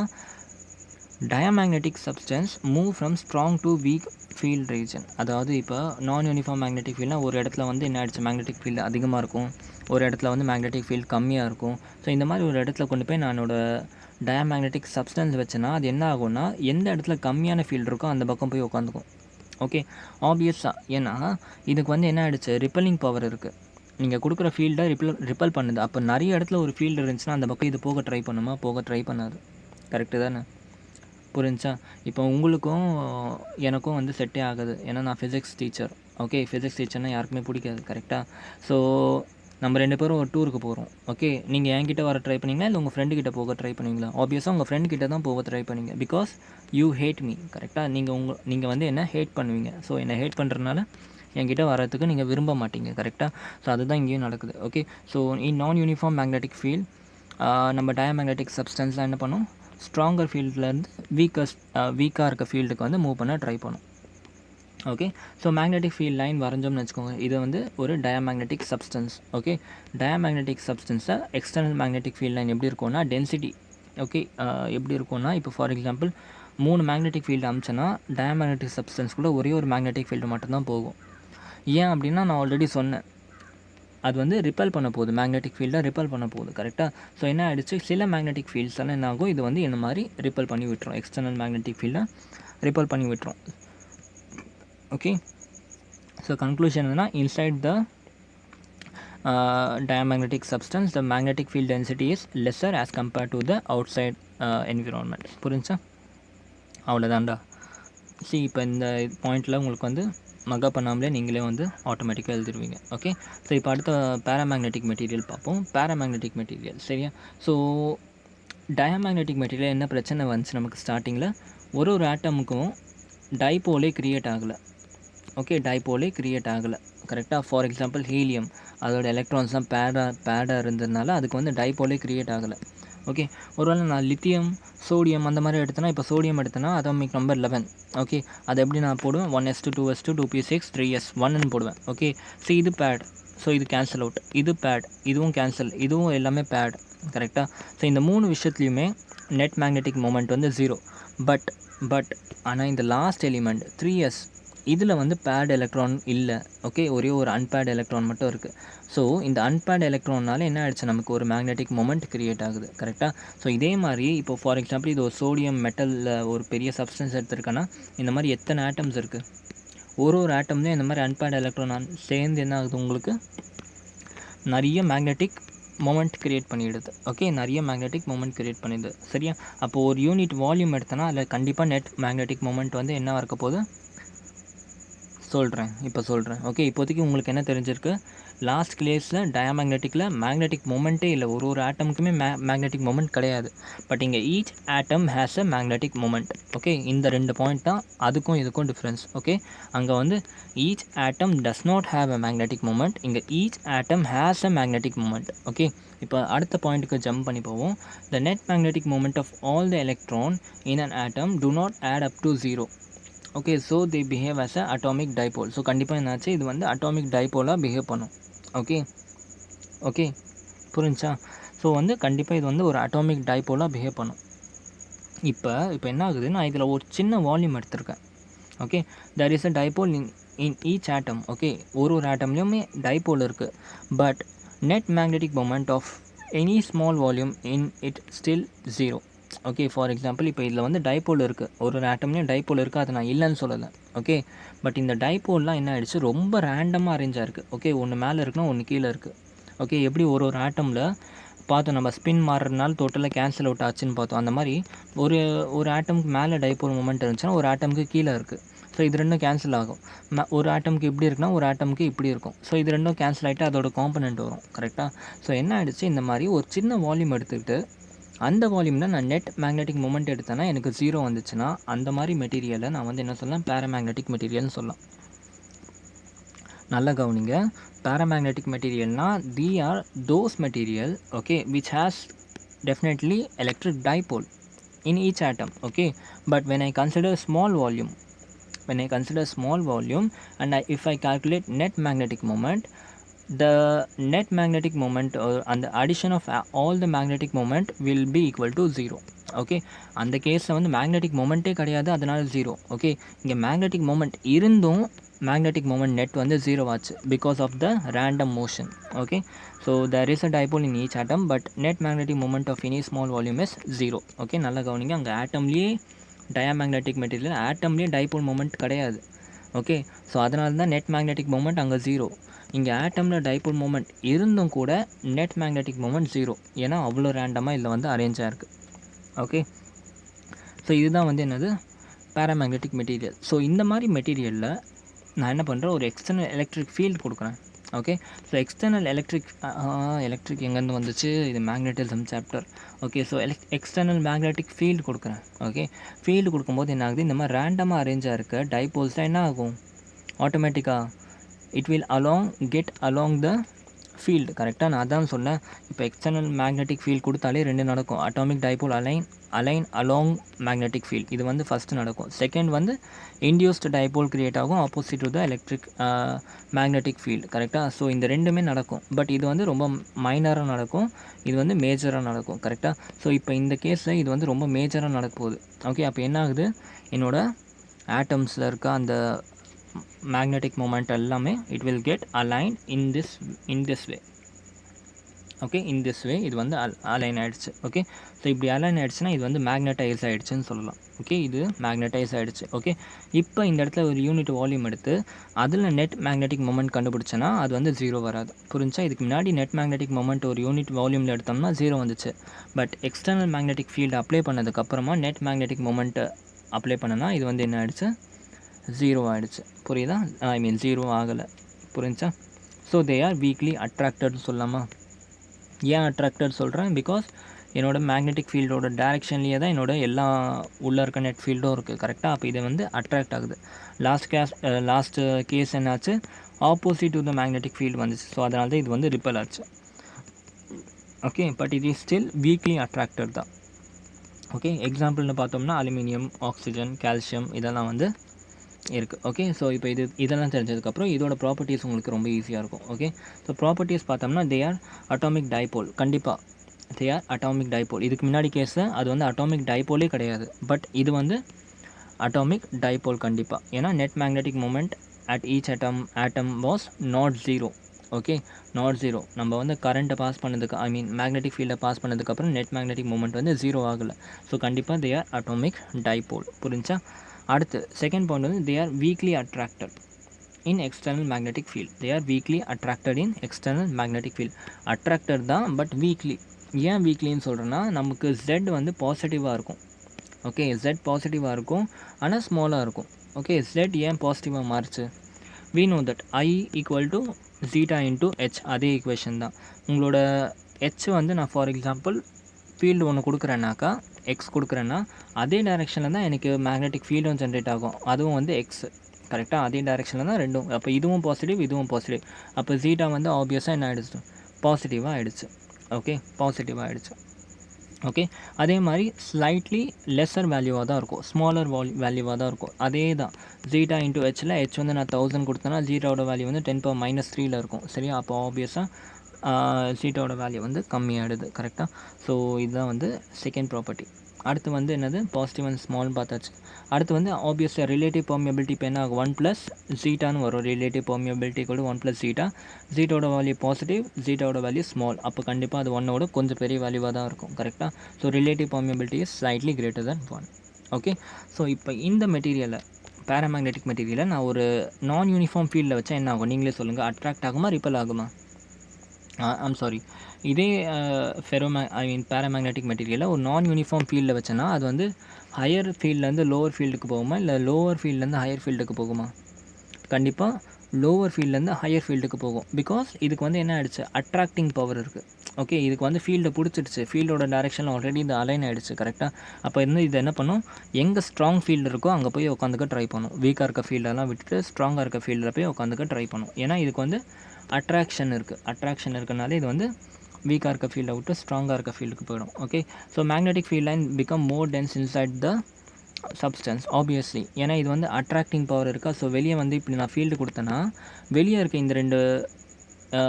diamagnetic substance move from strong to weak field region. அதாவது இப்போ நான் யூனிஃபார்ம் மேக்னெட்டிக் ஃபீல்ட்னால் ஒரு இடத்துல வந்து என்ன ஆகிடுச்சு, மேக்னெட்டிக் ஃபீல்டு அதிகமாக இருக்கும், ஒரு இடத்துல வந்து மேக்னெட்டிக் ஃபீல்டு கம்மியாக இருக்கும். ஸோ இந்த மாதிரி ஒரு இடத்துல கொண்டு போய் நான் டயமேக்னெட்டிக் சப்ஸ்டன்ஸ் வச்சேன்னா அது என்ன ஆகும்னா, எந்த இடத்துல கம்மியான ஃபீல்டு இருக்கோ அந்த பக்கம் போய் உட்காந்துக்கும். ஓகே, ஆப்வியஸாக, ஏன்னா இதுக்கு வந்து என்ன ஆகிடுச்சு, ரிப்பல்லிங் பவர் இருக்குது. நீங்கள் கொடுக்குற ஃபீல்டை ரிப்பல் பண்ணுது. அப்போ நிறைய இடத்துல ஒரு ஃபீல்டு இருந்துச்சுன்னா அந்த பக்கம் இது போக ட்ரை பண்ணுமா, போக ட்ரை பண்ணாது. கரெக்டு தானே, புரிஞ்சா? இப்போ உங்களுக்கும் எனக்கும் வந்து செட்டே ஆகுது, ஏன்னா நான் ஃபிசிக்ஸ் டீச்சர். ஓகே, ஃபிசிக்ஸ் டீச்சர்னால் யாருக்குமே பிடிக்காது. கரெக்டாக? ஸோ நம்ம 2 பேரும் ஒரு டூருக்கு போகிறோம். ஓகே, நீங்கள் என்கிட்ட வர ட்ரை பண்ணிங்களா, இல்லை உங்கள் ஃப்ரெண்டுக்கிட்ட போக ட்ரை பண்ணுவீங்களா? ஆப்வியஸாக உங்கள் ஃப்ரெண்டுக்கிட்ட தான் போக ட்ரை பண்ணுவீங்க, பிகாஸ் யூ ஹேட் மீ. கரெக்டாக? நீங்கள் வந்து என்ன ஹேட் பண்ணுவீங்க. ஸோ என்னை ஹேட் பண்ணுறதுனால என்கிட்ட வரத்துக்கு நீங்கள் விரும்ப மாட்டீங்க. கரெக்டாக? ஸோ அதுதான் இங்கேயும் நடக்குது. ஓகே, ஸோ இன் நான் யூனிஃபார்ம் மேக்னெட்டிக் ஃபீல்ட் நம்ம டயமேக்னெட்டிக் சப்ஸ்டன்ஸ்லாம் என்ன பண்ணும், ஸ்ட்ராங்கர் ஃபீல்ட்லேருந்து வீக்காக இருக்க ஃபீல்டுக்கு வந்து மூவ் பண்ண ட்ரை பண்ணும். Okay, so magnetic field line வரைஞ்சோம்னு வச்சுக்கோங்க, இது வந்து ஒரு டயமேக்னெட்டிக் சப்ஸ்டன்ஸ். ஓகே, டயமேக்னெட்டிக் சப்ஸ்டன்ஸை எக்ஸ்டர்னல் மேக்னெட்டிக் ஃபீல்ட் லைன் எப்படி இருக்கும்னா, டென்சிட்டி. ஓகே, எப்படி இருக்கும்னா, இப்போ ஃபார் எக்ஸாம்பிள் 3 மேக்னெட்டிக் ஃபீல்டு அமிச்சேன்னா டயமேக்னெட்டிக் சப்ஸ்டன்ஸ் கூட ஒரே ஒரு மேக்னெட்டிக் ஃபீல்டு மட்டும்தான் போகும். ஏன் அப்படின்னா, நான் ஆல்ரெடி சொன்னேன், அது வந்து ரிப்பல் பண்ண போகுது, மேக்னெட்டிக் ஃபீல்டை ரிப்பல் பண்ண போகுது. கரெக்டாக? ஸோ என்ன ஆகிடுச்சு, சில மேக்னெட்டிக் ஃபீல்ட்ஸ் எல்லாம் என்ன ஆகும், இது வந்து என்ன மாதிரி ரிப்பல் பண்ணி விட்டுரும், எக்ஸ்டர்னல் மேக்னெட்டிக் ஃபீல்டை ரிப்பல் பண்ணி விட்டுரும். ஓகே, ஸோ கன்க்ளூஷன் என்னன்னா, inside the diamagnetic substance the magnetic field density is lesser as compared to the outside environment. புரிஞ்சா? அவ்வளோதான்டா. சரி, இப்போ இந்த பாயிண்டில் உங்களுக்கு வந்து மகா பண்ணாமலே நீங்களே வந்து ஆட்டோமேட்டிக்காக எழுதிடுவீங்க. ஓகே, ஸோ இப்போ அடுத்த பேராமேக்னெட்டிக் மெட்டீரியல் பார்ப்போம். பேராமேக்னெட்டிக் மெட்டீரியல், சரியா? ஸோ டயமேக்னெட்டிக் மெட்டீரியல் என்ன பிரச்சனை வந்துச்சு நமக்கு ஸ்டார்டிங்கில், ஒரு ஆட்டமுக்கும் டைபோலே க்ரியேட் ஆகலை. ஓகே, டைபோலே க்ரியேட் ஆகலை. கரெக்டாக? ஃபார் எக்ஸாம்பிள் ஹீலியம், அதோட எலக்ட்ரான்ஸ்லாம் பேடாக இருந்ததுனால அதுக்கு வந்து டைபோலே க்ரியேட் ஆகலை. ஓகே, ஒருவேளை நான் லித்தியம், சோடியம் அந்த மாதிரி எடுத்தேன்னா, இப்போ சோடியம் எடுத்தேன்னா அட்டாமிக் நம்பர் 11. ஓகே, அதை எப்படி நான் போடுவேன், 1s2 2s2 2p6 3s1ன்னு போடுவேன். ஓகே, ஸோ இது பேட், ஸோ இது கேன்சல் அவுட், இது பேட், இதுவும் கேன்சல், இதுவும் எல்லாமே பேட். கரெக்டாக? ஸோ இந்த 3 விஷயத்துலையுமே நெட் மேக்னெட்டிக் மொமெண்ட் வந்து 0. பட் ஆனால் இந்த லாஸ்ட் எலிமெண்ட் 3s, இதில் வந்து பேட் எலக்ட்ரான் இல்லை. ஓகே, ஒரே ஒரு அன்பேட் எலக்ட்ரான் மட்டும் இருக்குது. ஸோ இந்த அன்பேட் எலக்ட்ரானால் என்ன ஆகிடுச்சு, நமக்கு ஒரு மேக்னெட்டிக் மொமெண்ட் க்ரியேட் ஆகுது. கரெக்டாக? ஸோ இதே மாதிரி இப்போ ஃபார் எக்ஸாம்பிள் இது ஒரு சோடியம் மெட்டலில் ஒரு பெரிய சப்ஸ்டன்ஸ் எடுத்துருக்கேன்னா, இந்த மாதிரி எத்தனை ஆட்டம்ஸ் இருக்குது, ஒரு ஆட்டம்லேயும் இந்த மாதிரி அன்பேட் எலக்ட்ரான் சேர்ந்து என்ன ஆகுது, உங்களுக்கு நிறைய மேக்னெட்டிக் மொமெண்ட் க்ரியேட் பண்ணிவிடுது. ஓகே, நிறைய மேக்னெட்டிக் மொமெண்ட் க்ரியேட் பண்ணிடுது. சரியா? அப்போது ஒரு யூனிட் வால்யூம் எடுத்தோன்னா அதில் கண்டிப்பாக நெட் மேக்னெட்டிக் மொமெண்ட் வந்து என்ன இருக்க போகுது சொல்கிறேன். ஓகே, இப்போதைக்கு உங்களுக்கு என்ன தெரிஞ்சிருக்கு, லாஸ்ட் கிளேஸில் டயமேக்னெட்டிக்கில் மேக்னெட்டிக் மொமெண்ட்டே இல்லை, ஒரு ஆட்டமுக்குமே மேக்னெட்டிக் மொமெண்ட் கிடையாது. பட் இங்கே each atom has a magnetic moment. Okay, இந்த 2 பாயிண்ட் தான் அதுக்கும் இதுக்கும் டிஃப்ரென்ஸ். ஓகே, அங்கே வந்து each atom does not have a magnetic moment, இங்கே each atom has a magnetic moment. Okay, இப்போ அடுத்த பாயிண்ட்டுக்கு ஜம்ப் பண்ணி போவோம். The net magnetic moment of all the electron in an atom do not add up to 0. Okay, so they behave as a atomic dipole. So கண்டிப்பாக என்னாச்சு, இது வந்து அட்டாமிக் டைபோலாக பிஹேவ் பண்ணும். ஓகே, புரிஞ்சா? ஸோ வந்து கண்டிப்பாக இது வந்து ஒரு அட்டாமிக் டைபோலாக பிஹேவ் பண்ணும். இப்போ என்ன ஆகுது, நான் இதில் ஒரு சின்ன வால்யூம் எடுத்திருக்கேன். Okay, there is a dipole in each atom. Okay, ஒரு ஆட்டம்லேயுமே டைபோல் இருக்குது. But net magnetic moment of any small volume in it still 0. Okay, for example இப்போ இதில் வந்து டைபோல் இருக்குது, ஒரு ஆட்டம்லேயும் டைபோல் இருக்குது, அதை நான் இல்லைன்னு சொல்லலை. ஓகே, பட் இந்த டைபோல்லாம் என்ன ஆகிடுச்சு, ரொம்ப ரேண்டமாக அரேஞ்சாக இருக்குது. ஓகே, ஒன்று மேலே இருக்குன்னா ஒன்று கீழே இருக்குது. ஓகே, எப்படி ஒரு ஒரு ஆட்டமில் பார்த்தோம், நம்ம ஸ்பின் மாறுறதுனால டோட்டலாக கேன்சல் அவுட் ஆச்சுன்னு பார்த்தோம். அந்த மாதிரி ஒரு ஒரு ஆட்டமுக்கு மேலே டைபோல் மூமெண்ட் இருந்துச்சுன்னா ஒரு ஆட்டமுக்கு கீழே இருக்குது. ஸோ இது ரெண்டும் கேன்சல் ஆகும். ஒரு ஆட்டமுக்கு இப்படி இருக்குன்னா ஒரு ஆட்டமுக்கு இப்படி இருக்கும். ஸோ இது ரெண்டும் கேன்சல் ஆகிட்டு அதோட காம்பனண்ட் வரும். கரெக்டாக? ஸோ என்ன ஆகிடுச்சு, இந்த மாதிரி ஒரு சின்ன வால்யூம் எடுத்துக்கிட்டு அந்த வால்யூமில் நான் நெட் மேக்னெட்டிக் மூமெண்ட் எடுத்தேன்னா எனக்கு 0 வந்துச்சுன்னா அந்த மாதிரி மெட்டீரியலை நான் வந்து என்ன சொல்லலாம், பேராமேக்னெட்டிக் மெட்டீரியல்னு சொல்லலாம். நல்லா கவனிங்க, பேராமேக்னெட்டிக் மெட்டீரியல்னால் the are those material, okay, which has definitely electric dipole in each atom. Okay, but when I consider small volume, and if I calculate net magnetic moment, the net magnetic moment and the addition of all the magnetic moment will be equal to 0. Okay, அந்த கேஸில் வந்து மேக்னெட்டிக் மொமெண்ட்டே கிடையாது, அதனால் 0. ஓகே, இங்கே மேக்னெட்டிக் மொமெண்ட் இருந்தும் magnetic moment net வந்து 0 ஆச்சு because of the random motion. Okay, so there is a dipole in each atom but net magnetic moment of any small volume is 0. Okay, நல்லா கவனிங்க, அங்கே ஆட்டம்லேயே டயாமேக்னெட்டிக் மெட்டீரியல் ஆட்டம்லேயே டைபோல் மூமெண்ட் கிடையாது. ஓகே, ஸோ அதனால தான் நெட் மேக்னெட்டிக் மூமெண்ட் அங்கே 0. இங்கே ஆட்டமில் டைபோல் மூமெண்ட் இருந்தும் கூட நெட் மேக்னெட்டிக் மூமெண்ட் 0, ஏன்னா அவ்வளோ ரேண்டமாக இதில் வந்து அரேஞ்சாக இருக்குது. ஓகே, ஸோ இதுதான் வந்து என்னது, பேராமேக்னெட்டிக் மெட்டீரியல். ஸோ இந்த மாதிரி மெட்டீரியலில் நான் என்ன பண்ணுறேன், ஒரு எக்ஸ்டர்னல் எலக்ட்ரிக் ஃபீல்டு கொடுக்குறேன். ஓகே, ஸோ எக்ஸ்டர்னல் எலக்ட்ரிக் எங்கேருந்து வந்துச்சு, இது magnetism chapter. Okay, so external magnetic field கொடுக்குறேன். ஓகே, ஃபீல்டு கொடுக்கும்போது என்ன ஆகுது, இந்த மாதிரி ரேண்டமாக அரேஞ்சாக இருக்க டைபோல்ஸாக என்ன ஆகும், ஆட்டோமேட்டிக்காக it will get along the field. கரெக்டாக நான் அதான் சொன்னேன். இப்போ எக்ஸ்டர்னல் மேக்னெட்டிக் ஃபீல்டு கொடுத்தாலே ரெண்டு நடக்கும், atomic dipole align along magnetic field, இது வந்து ஃபஸ்ட்டு நடக்கும். செகண்ட் வந்து இன்டியூஸ்டு டைபோல் க்ரியேட் ஆகும் opposite to the electric magnetic field. கரெக்டாக? ஸோ இந்த ரெண்டுமே நடக்கும், பட் இது வந்து ரொம்ப மைனராக நடக்கும், இது வந்து மேஜராக நடக்கும். கரெக்டாக? ஸோ இப்போ இந்த கேஸில் இது வந்து ரொம்ப மேஜராக நடக்க போகுது. ஓகே, அப்போ என்ன ஆகுது, என்னோடய ஆட்டம்ஸில் இருக்க அந்த magnetic moment எல்லாமே it will get aligned in this way. Okay, in this way இது வந்து அலைன் ஆகிடுச்சு. ஓகே, ஸோ இப்படி அலைன் ஆகிடுச்சுன்னா இது வந்து மேக்னடைஸ் ஆகிடுச்சுன்னு சொல்லலாம். ஓகே, இது மேக்னடைஸ் ஆகிடுச்சு. ஓகே, இப்போ இந்த இடத்துல ஒரு யூனிட் வால்யூம் எடுத்து அதில் நெட் மேக்னெட்டிக் மொமெண்ட் கண்டுபிடிச்சேன்னா அது வந்து 0 வராது. புரிஞ்சா? இதுக்கு முன்னாடி நெட் மேக்னெட்டிக் மொமெண்ட் ஒரு யூனிட் வால்யூமில் எடுத்தோம்னா 0 வந்துச்சு. But external magnetic field apply பண்ணதுக்கப்புறமா நெட் மேக்னெட்டிக் மொமெண்ட்டை அப்ளை பண்ணனா இது வந்து என்ன ஆகிடுச்சு, 0 ஆகிடுச்சு. புரியுதா? ஐ மீன் 0 ஆகலை. புரிஞ்சா? ஸோ தே ஆர் வீக்லி அட்ராக்டட்னு சொல்லலாமா? ஏன் அட்ராக்டட் சொல்கிறேன், பிகாஸ் என்னோடய மேக்னெட்டிக் ஃபீல்டோட டேரெக்ஷன்லேயே தான் என்னோடய எல்லா உள்ளே இருக்க நெட் ஃபீல்டும் இருக்குது. கரெக்டாக? அப்போ இது வந்து அட்ராக்ட் ஆகுது. லாஸ்ட்டு கேஸ் என்னாச்சு, opposite to the magnetic field வந்துச்சு. ஸோ அதனால தான் இது வந்து ரிப்பல் ஆச்சு. ஓகே, பட் இது ஸ்டில் வீக்லி அட்ராக்டட் தான். ஓகே, எக்ஸாம்பிள்னு பார்த்தோம்னா அலுமினியம், ஆக்சிஜன், கால்சியம் இதெல்லாம் வந்து இருக்குது. ஓகே, ஸோ இப்போ இதெல்லாம் தெரிஞ்சதுக்கப்புறம் இதோட ப்ராப்பர்ட்டிஸ் உங்களுக்கு ரொம்ப ஈஸியாக இருக்கும். ஓகே, ஸோ ப்ராப்பர்ட்டிஸ் பார்த்தோம்னா தே ஆர் அட்டாமிக் டைபோல். கண்டிப்பாக தே ஆர் அட்டாமிக் டைபோல். இதுக்கு முன்னாடி கேஸு அது வந்து அட்டாமிக் டைபோலே கிடையாது, பட் இது வந்து அட்டாமிக் டைபோல் கண்டிப்பாக. ஏன்னா net magnetic moment at each atom was not 0. Okay, not 0. நம்ம வந்து கரண்ட்டை பாஸ் பண்ணதுக்கு, ஐ மீன் மேக்னெட்டிக் ஃபீல்டை பாஸ் பண்ணதுக்கப்புறம் நெட் மேக்னெட்டிக் மூமெண்ட் வந்து 0 ஆகலை. ஸோ கண்டிப்பாக தே ஆர் அட்டாமிக் டைபோல். புரிஞ்சா? அடுத்து செகண்ட் பாயிண்ட் வந்து தே are weekly attracted in external magnetic field. They are weekly attracted in external magnetic field. Attracted தான், பட் வீக்லி. ஏன் வீக்லின்னு சொல்கிறேன்னா, நமக்கு Z வந்து பாசிட்டிவாக இருக்கும். ஓகே, Z பாசிட்டிவாக இருக்கும், ஆனால் ஸ்மாலாக இருக்கும். ஓகே, Z ஏன் பாசிட்டிவாக மாறுச்சு, we know that I equal to zeta into h. அதே ஈக்குவேஷன் தான். உங்களோட h வந்து நான் ஃபார் எக்ஸாம்பிள் ஃபீல்டு ஒன்று கொடுக்குறேன்னாக்கா, எக்ஸ் கொடுக்குறேன்னா அதே டைரெக்ஷனில் தான் எனக்கு மேக்னெட்டிக் ஃபீல்டும் ஜென்ரேட் ஆகும், அதுவும் வந்து எக்ஸ். கரெக்டாக? அதே டைரெக்ஷனில் தான் ரெண்டும். அப்போ இதுவும் பாசிட்டிவ், இதுவும் பாசிட்டிவ். அப்போ ஜீட்டா வந்து ஆப்வியஸாக என்ன ஆகிடுச்சு, பாசிட்டிவாக ஆகிடுச்சு. ஓகே, பாசிட்டிவாக ஆகிடுச்சு. ஓகே, அதே மாதிரி ஸ்லைட்லி லெஸர் வேல்யூவாக தான் இருக்கும், ஸ்மாலர் வேல்யூவாக தான் இருக்கும். அதே தான் ஜீட்டா இன்ட்டு ஹெச்சில் ஹெச் வந்து நான் 1000 கொடுத்தேன்னா ஜீட்டாவோட வேல்யூ வந்து 10⁻³ இருக்கும். சரியா? அப்போ ஆப்வியஸாக ஜீட்டாவோட வேல்யூ வந்து கம்மியாகிடுது. கரெக்டாக? ஸோ இதுதான் வந்து செகண்ட் ப்ராப்பர்ட்டி. அடுத்து வந்து என்னது பாசிட்டிவ் அண்ட் ஸ்மால்னு பார்த்தாச்சு. அடுத்து வந்து ஆப்வியஸாக ரிலேட்டிவ் பெர்மியபிலிட்டி இப்போ என்ன ஆகும் 1 ப்ளஸ் ஜீட்டான்னு வரும். ரிலேட்டிவ் பெர்மியபிலிட்டி கூட 1 ப்ளஸ் ஜீட்டா. ஜீட்டோட வேல்யூ பாசிட்டிவ், ஜீட்டாவோட வேல்யூ ஸ்மால். அப்போ கண்டிப்பாக அது 1ஓட கொஞ்சம் பெரிய வேல்யூவாக தான் இருக்கும். கரெக்டாக? So relative permeability is slightly greater than 1. Okay. So இப்போ இந்த மெட்டீரியலை பேராமேக்னெட்டிக் மெட்டீரியலை நான் ஒரு நான் யூனிஃபார்ம் ஃபீல்டில் வச்சா என்ன ஆகும் நீங்களே சொல்லுங்கள். அட்ராக்ட் ஆகுமா, ரிப்பல் ஆகுமா? ஐம் சாரி, இதே பேராமேக்னெட்டிக் மெட்டீரியலை ஒரு நான் யூனிஃபார்ம் ஃபீல்டில் வச்சேன்னா அது வந்து ஹையர் ஃபீல்ட்லேருந்து லோவர் ஃபீல்டுக்கு போகுமா, இல்லை லோவர் ஃபீல்ட்லேருந்து ஹையர் ஃபீல்டுக்கு போகுமா? கண்டிப்பாக லோவர் ஃபீல்ட்லேருந்து ஹையர் ஃபீல்டுக்கு போகும். பிகாஸ் இதுக்கு வந்து என்ன ஆகிடுச்சு, அட்ராக்டிங் பவர் இருக்குது. ஓகே, இதுக்கு வந்து ஃபீல்டை பிடிச்சிடுச்சு, ஃபீல்டோட டைரெக்ஷனில் ஆல்ரெடி இது அலைன் ஆகிடுச்சு. கரெக்டாக? அப்போ வந்து இது என்ன பண்ணும், எங்கே ஸ்ட்ராங் ஃபீல்டு இருக்கோ அங்கே போய் உட்காந்துக்க ட்ரை பண்ணும். வீக்காக இருக்க ஃபீல்டெல்லாம் விட்டுட்டு ஸ்ட்ராங்காக இருக்க ஃபீல்டில் போய் உட்காந்துக்க ட்ரை பண்ணும். ஏன்னா இதுக்கு வந்து அட்ராக்ஷன் இருக்கனால இது வந்து வீக்காக இருக்க ஃபீல்டை விட்டு ஸ்ட்ராங்காக இருக்க ஃபீல்டுக்கு போயிடும். Okay. So magnetic field line become more dense inside the substance obviously. ஏன்னா இது வந்து அட்ராக்டிங் பவர் இருக்கா. ஸோ வெளியே வந்து இப்படி நான் ஃபீல்டு கொடுத்தேன்னா வெளியே இருக்க இந்த ரெண்டு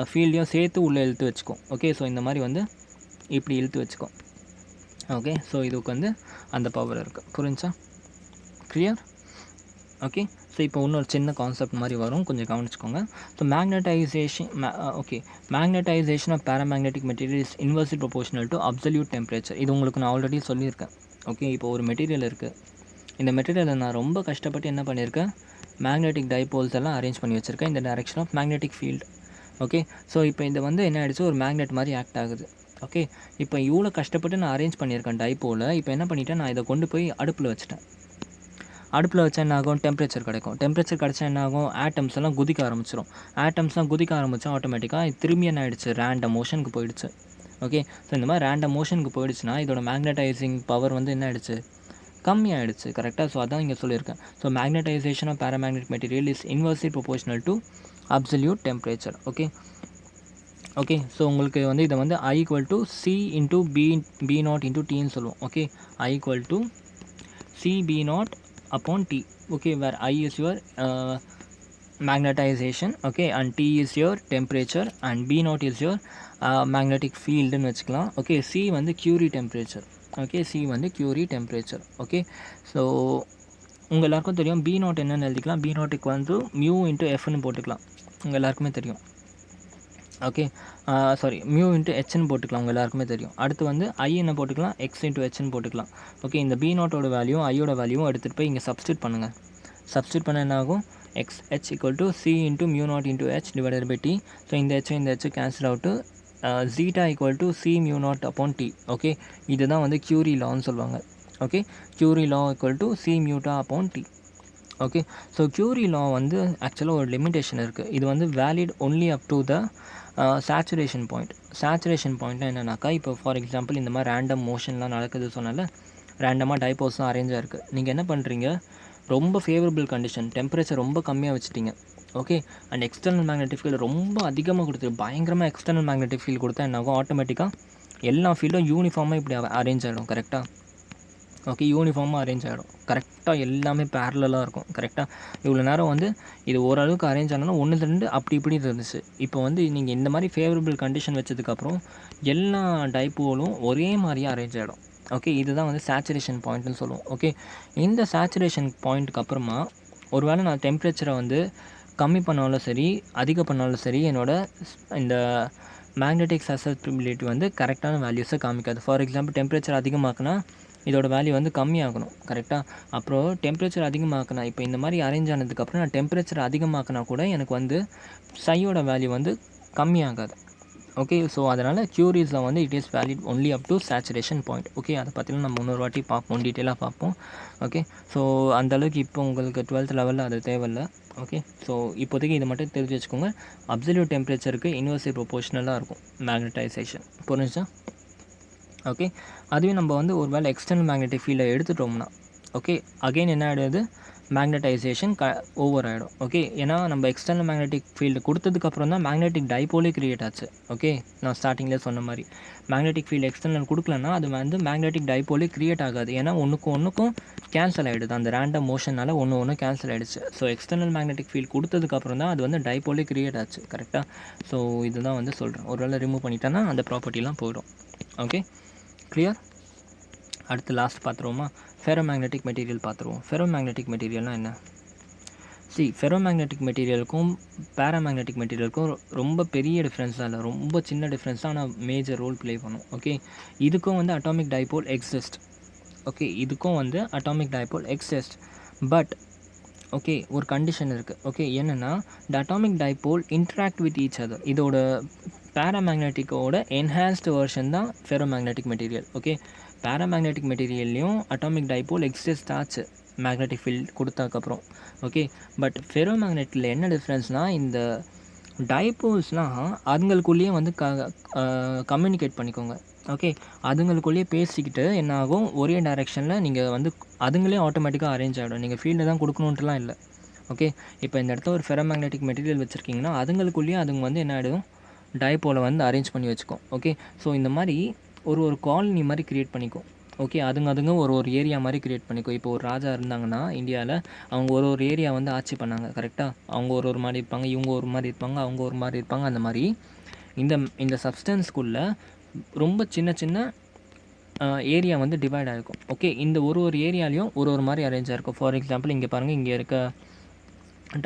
ஃபீல்டையும் சேர்த்து உள்ளே இழுத்து வச்சுக்கும். ஓகே. ஸோ இந்த மாதிரி வந்து இப்படி இழுத்து வச்சுக்கும். ஓகே. ஸோ இதுக்கு வந்து அந்த பவர் இருக்குது. புரிஞ்சா? கிளியர்? ஓகே. ஸோ இப்போ இன்னொரு சின்ன கான்செப்ட் மாதிரி வரும், கொஞ்சம் கவனிச்சுக்கோங்க. So magnetization of paramagnetic material is inversely proportional to absolute temperature. இது உங்களுக்கு நான் ஆல்ரெடி சொல்லியிருக்கேன். ஓகே. இப்போ ஒரு மெட்டீரியல் இருக்குது. இந்த மெட்டீரியலை நான் ரொம்ப கஷ்டப்பட்டு என்ன பண்ணியிருக்கேன், மேக்னெட்டிக் டைபோல்ஸ் எல்லாம் அரேஞ்ச் பண்ணி வச்சுருக்கேன் இந்த direction of magnetic field. Okay. So இப்போ இது வந்து என்ன ஆகிடுச்சு, ஒரு மேக்னெட் மாதிரி ஆக்ட் ஆகுது. ஓகே. இப்போ இவ்வளோ கஷ்டப்பட்டு நான் அரேஞ்ச் பண்ணியிருக்கேன் டைபோலை. இப்போ என்ன பண்ணிட்டேன், நான் இதை கொண்டு போய் அடுப்பில் வச்சுட்டேன். அடுப்பில் வச்சா என்ன ஆகும், டெம்பரேச்சர் கிடைக்கும். டெம்பரேச்சர் கிடச்சா என்ன ஆகும், ஆட்டம்ஸ் எல்லாம் குதிக்க ஆரம்பிச்சிடும். ஆட்டம்ஸ்லாம் குதிக்க ஆரம்பித்தா ஆட்டோமேட்டிக்காக திரும்பி என்ன ஆகிடுச்சு, ரேண்டம் மோஷனுக்கு போயிடுச்சு. ஓகே. ஸோ இந்த மாதிரி ரேண்டம் மோஷனுக்கு போயிடுச்சுன்னா இதோட மேக்னடைசிங் பவர் வந்து என்ன ஆகிடுச்சு, கம்மியாகிடுச்சு. கரெக்டாக? ஸோ அதான் இங்கே சொல்லியிருக்கேன். So magnetization of paramagnetic material is inversely proportional to absolute temperature. Okay. Okay. So உங்களுக்கு வந்து இதை வந்து I = C × B0 × Tன்னு சொல்லுவோம். Okay. I = CB0/T. okay, where I is your magnetization, okay, and T is your temperature and B0 is your magnetic field ன்னு வச்சுக்கலாம். ஓகே. C வந்து Curie temperature. ஓகே. C வந்து Curie temperature. ஓகே. ஸோ உங்கள் எல்லாருக்கும் தெரியும் B0 என்னென்னு எழுதிக்கலாம். B0க்கு வந்து μ × Fன்னு போட்டுக்கலாம். உங்கள் எல்லாருக்குமே தெரியும். ஓகே. சாரி, μ × Hன்னு போட்டுக்கலாம். உங்கள் எல்லாருக்குமே தெரியும். அடுத்து வந்து I என்ன போட்டுக்கலாம், X × Hன்னு போட்டுக்கலாம். ஓகே. இந்த B0ஓட வேல்யூ ஐயோட வேல்யூவும் எடுத்துகிட்டு போய் இங்கே சப்ஸ்டியூட் பண்ணுங்கள். சப்ஸ்டியூட் பண்ண என்ன ஆகும், XH = C × μ0 × H / T. So இந்த H cancel out. Zeta = C μ0/T. Okay. இதுதான் வந்து Curie லான்னு சொல்லுவாங்க. Okay. Curie law = C μ/T. Okay. So Curie law வந்து ஆக்சுவலாக ஒரு லிமிட்டேஷன் இருக்குது. இது வந்து valid only up to the saturation point. Saturation பாயிண்ட்னா என்னன்னாக்கா, இப்போ ஃபார் எக்ஸாம்பிள் இந்த மாதிரி ரேண்டம் மோஷன்லாம் நடக்குது சொன்னால, ரேண்டமாக டைபோல்ஸ்லாம் அரேஞ்சாக இருக்குது. நீங்கள் என்ன பண்ணுறீங்க, ரொம்ப ஃபேவரபிள் கண்டிஷன், டெம்பரேச்சர் ரொம்ப கம்மியாக வச்சுட்டீங்க. Okay. And external magnetic field ரொம்ப அதிகமாக கொடுத்துரு, பயங்கரமாக எக்ஸ்டர்னல் மேக்னெட்டிக் ஃபீல்டு கொடுத்தா என்ன ஆகும், ஆட்டோமேட்டிக்காக எல்லா ஃபீல்டும் யூனிஃபார்மாக இப்படி அரேஞ்ச் ஆகிடும். கரெக்டாக? ஓகே. யூனிஃபார்மாக அரேஞ்ச் ஆகிடும். கரெக்டாக எல்லாமே பேரலாக இருக்கும். கரெக்டாக? இவ்வளோ நேரம் வந்து இது ஓரளவுக்கு அரேஞ்ச் ஆனாலும் 1-2 அப்படி இப்படி இருந்துச்சு. இப்போ வந்து நீங்கள் இந்த மாதிரி ஃபேவரபிள் கண்டிஷன் வச்சதுக்கப்புறம் எல்லா டைப்போலும் ஒரே மாதிரியாக அரேஞ்ச் ஆகிடும். ஓகே. இதுதான் வந்து சேச்சுரேஷன் பாயிண்ட்னு சொல்லுவோம். ஓகே. இந்த சேச்சுரேஷன் பாயிண்ட்டுக்கு அப்புறமா ஒரு வேளை நான் டெம்பரேச்சரை வந்து கம்மி பண்ணாலும் சரி, அதிகம் பண்ணாலும் சரி, இந்த மேக்னெட்டிக் சசப்டிபிலிட்டி வந்து கரெக்டான வேல்யூஸை காமிக்காது. ஃபார் எக்ஸாம்பிள் டெம்பரேச்சர் அதிகமாக்குனா இதோட வேல்யூ வந்து கம்மியாகணும். கரெக்டாக? அப்புறம் டெம்பரேச்சர் அதிகமாக்கினா, இப்போ இந்த மாதிரி அரேஞ்ச் ஆனதுக்கப்புறம் நான் டெம்பரேச்சர் அதிகமாக்கினா கூட எனக்கு வந்து சையோட வேல்யூ வந்து கம்மியாகாது. ஓகே. ஸோ அதனால் Curieஸில் வந்து it is valid only up to saturation point. Okay. அதை பற்றிலாம் நம்ம இன்னொரு வாட்டி பார்ப்போம், டீட்டெயிலாக பார்ப்போம். ஓகே. ஸோ அந்தளவுக்கு இப்போ உங்களுக்கு 12th லெவலில் அது தேவையில்லை. ஓகே. ஸோ இப்போதைக்கு இதை மட்டும் தெரிஞ்சு வச்சுக்கோங்க. அப்சல்யூட் டெம்பரேச்சருக்கு இன்வெர்ஸ்லி ப்ரொபோர்ஷனலாக இருக்கும் மேக்னடைசேஷன். புரிஞ்சா? ஓகே. அதுவே நம்ம வந்து ஒரு வேளை எக்ஸ்டர்னல் மேக்னெட்டிக் ஃபீல்டை எடுத்துட்டோம்னா, ஓகே, அகெயின் என்ன ஆகிடுது, மேக்னடைசேஷன் ஓவர் ஆகிடும். ஓகே. ஏன்னா நம்ம எக்ஸ்டர்னல் மேக்னெட்டிக் ஃபீல்டு கொடுத்ததுக்கப்புறம் தான் மேக்னெட்டிக் டைபோலே கிரியேட் ஆச்சு. ஓகே. நான் ஸ்டார்டிங்லேயே சொன்ன மாதிரி மேக்னெட்டிக் ஃபீல்டு எக்ஸ்டர்னல் கொடுக்கலன்னா அது வந்து மேக்னெட்டிக் டைபோலே கிரியேட் ஆகாது. ஏன்னா ஒன்றுக்கும் கேன்சல் ஆகிடுது. அந்த ரேண்டம் மோஷனால் ஒன்று கேன்சல் ஆகிடுச்சு. ஸோ எக்ஸ்டர்னல் மேக்னெட்டிக் ஃபீல்டு கொடுத்ததுக்கப்புறம் தான் அது வந்து டைபோலே கிரியேட் ஆச்சு. கரெக்டாக? ஸோ இதுதான் வந்து சொல்கிறேன். ஒரு வேளை ரிமூவ் பண்ணிட்டேன்னா அந்த ப்ராப்பர்ட்டிலாம் போயிடும். ஓகே. கிளியர்? அடுத்து லாஸ்ட் பார்த்துருவோமா, ஃபெரோமேக்னெட்டிக் மெட்டீரியல் பார்த்துருவோம். ஃபெரோமேக்னெட்டிக் மெட்டீரியல்னால் என்ன? ஃபெரோமேக்னெட்டிக் மெட்டீரியலுக்கும் பேராமேக்னெட்டிக் மெட்டீரியலுக்கும் ரொம்ப பெரிய டிஃப்ரென்ஸ் தான் இல்லை, ரொம்ப சின்ன டிஃப்ரென்ஸ் தான், ஆனால் மேஜர் ரோல் ப்ளே பண்ணும். ஓகே, இதுக்கும் வந்து அட்டாமிக் டைபோல் எக்ஸிஸ்ட். ஓகே, இதுக்கும் வந்து atomic dipole exist. But okay, ஒரு கண்டிஷன் இருக்குது. ஓகே, என்னென்னா the atomic dipole interact with each other. இதோட பேராமேக்னெட்டிக்கோட என்ஹான்ஸ்டு வெர்ஷன் தான் ஃபெரோமேக்னெட்டிக் மெட்டீரியல். ஓகே, பேராமேக்னெட்டிக் மெட்டீரியல்லையும் அட்டாமிக் டைபோல் எக்ஸிஸ்ட் ஆச்சு மேக்னெட்டிக் ஃபீல்ட் கொடுத்ததுக்கப்புறம். ஓகே, பட் ஃபெரோமேக்னெட்டில் என்ன டிஃப்ரென்ஸ்னால், இந்த டைபோல்ஸ்னால் அதுங்களுக்குள்ளேயே வந்து கம்யூனிகேட் பண்ணிக்கோங்க. ஓகே, அதுங்களுக்குள்ளேயே பேசிக்கிட்டு என்ன ஆகும், ஒரே டைரெக்ஷனில் நீங்கள் வந்து அதுங்களே ஆட்டோமேட்டிக்காக அரேஞ்ச் ஆகிடும். நீங்கள் ஃபீல்டு தான் கொடுக்கணுன்ட்டுலாம் இல்லை. ஓகே, இப்போ இந்த இடத்துல ஒரு ஃபெரோமேக்னெட்டிக் மெட்டீரியல் வச்சுருக்கீங்கன்னா அதுங்களுக்குள்ளேயே அதுங்க வந்து என்ன ஆகிடும், டைபோலை வந்து அரேஞ்ச் பண்ணி வச்சுக்கும். ஓகே, ஸோ இந்த மாதிரி ஒரு காலனி மாதிரி க்ரியேட் பண்ணிக்கும். ஓகே, அதுங்க ஒரு ஏரியா மாதிரி க்ரியேட் பண்ணிக்கும். இப்போ ஒரு ராஜா இருந்தாங்கன்னா இந்தியாவில், அவங்க ஒரு ஏரியா வந்து ஆட்சி பண்ணாங்க. கரெக்டாக, அவங்க ஒரு மாதிரி இருப்பாங்க, இவங்க ஒரு மாதிரி இருப்பாங்க, அவங்க ஒரு மாதிரி இருப்பாங்க. அந்த மாதிரி இந்த சப்ஸ்டன்ஸ்குள்ளே ரொம்ப சின்ன சின்ன ஏரியா வந்து டிவைட் ஆகிருக்கும். ஓகே, இந்த ஒரு ஏரியாலையும் ஒரு மாதிரி அரேஞ்ச் ஆகிருக்கும். ஃபார் எக்ஸாம்பிள் இங்கே பாருங்கள், இங்கே இருக்க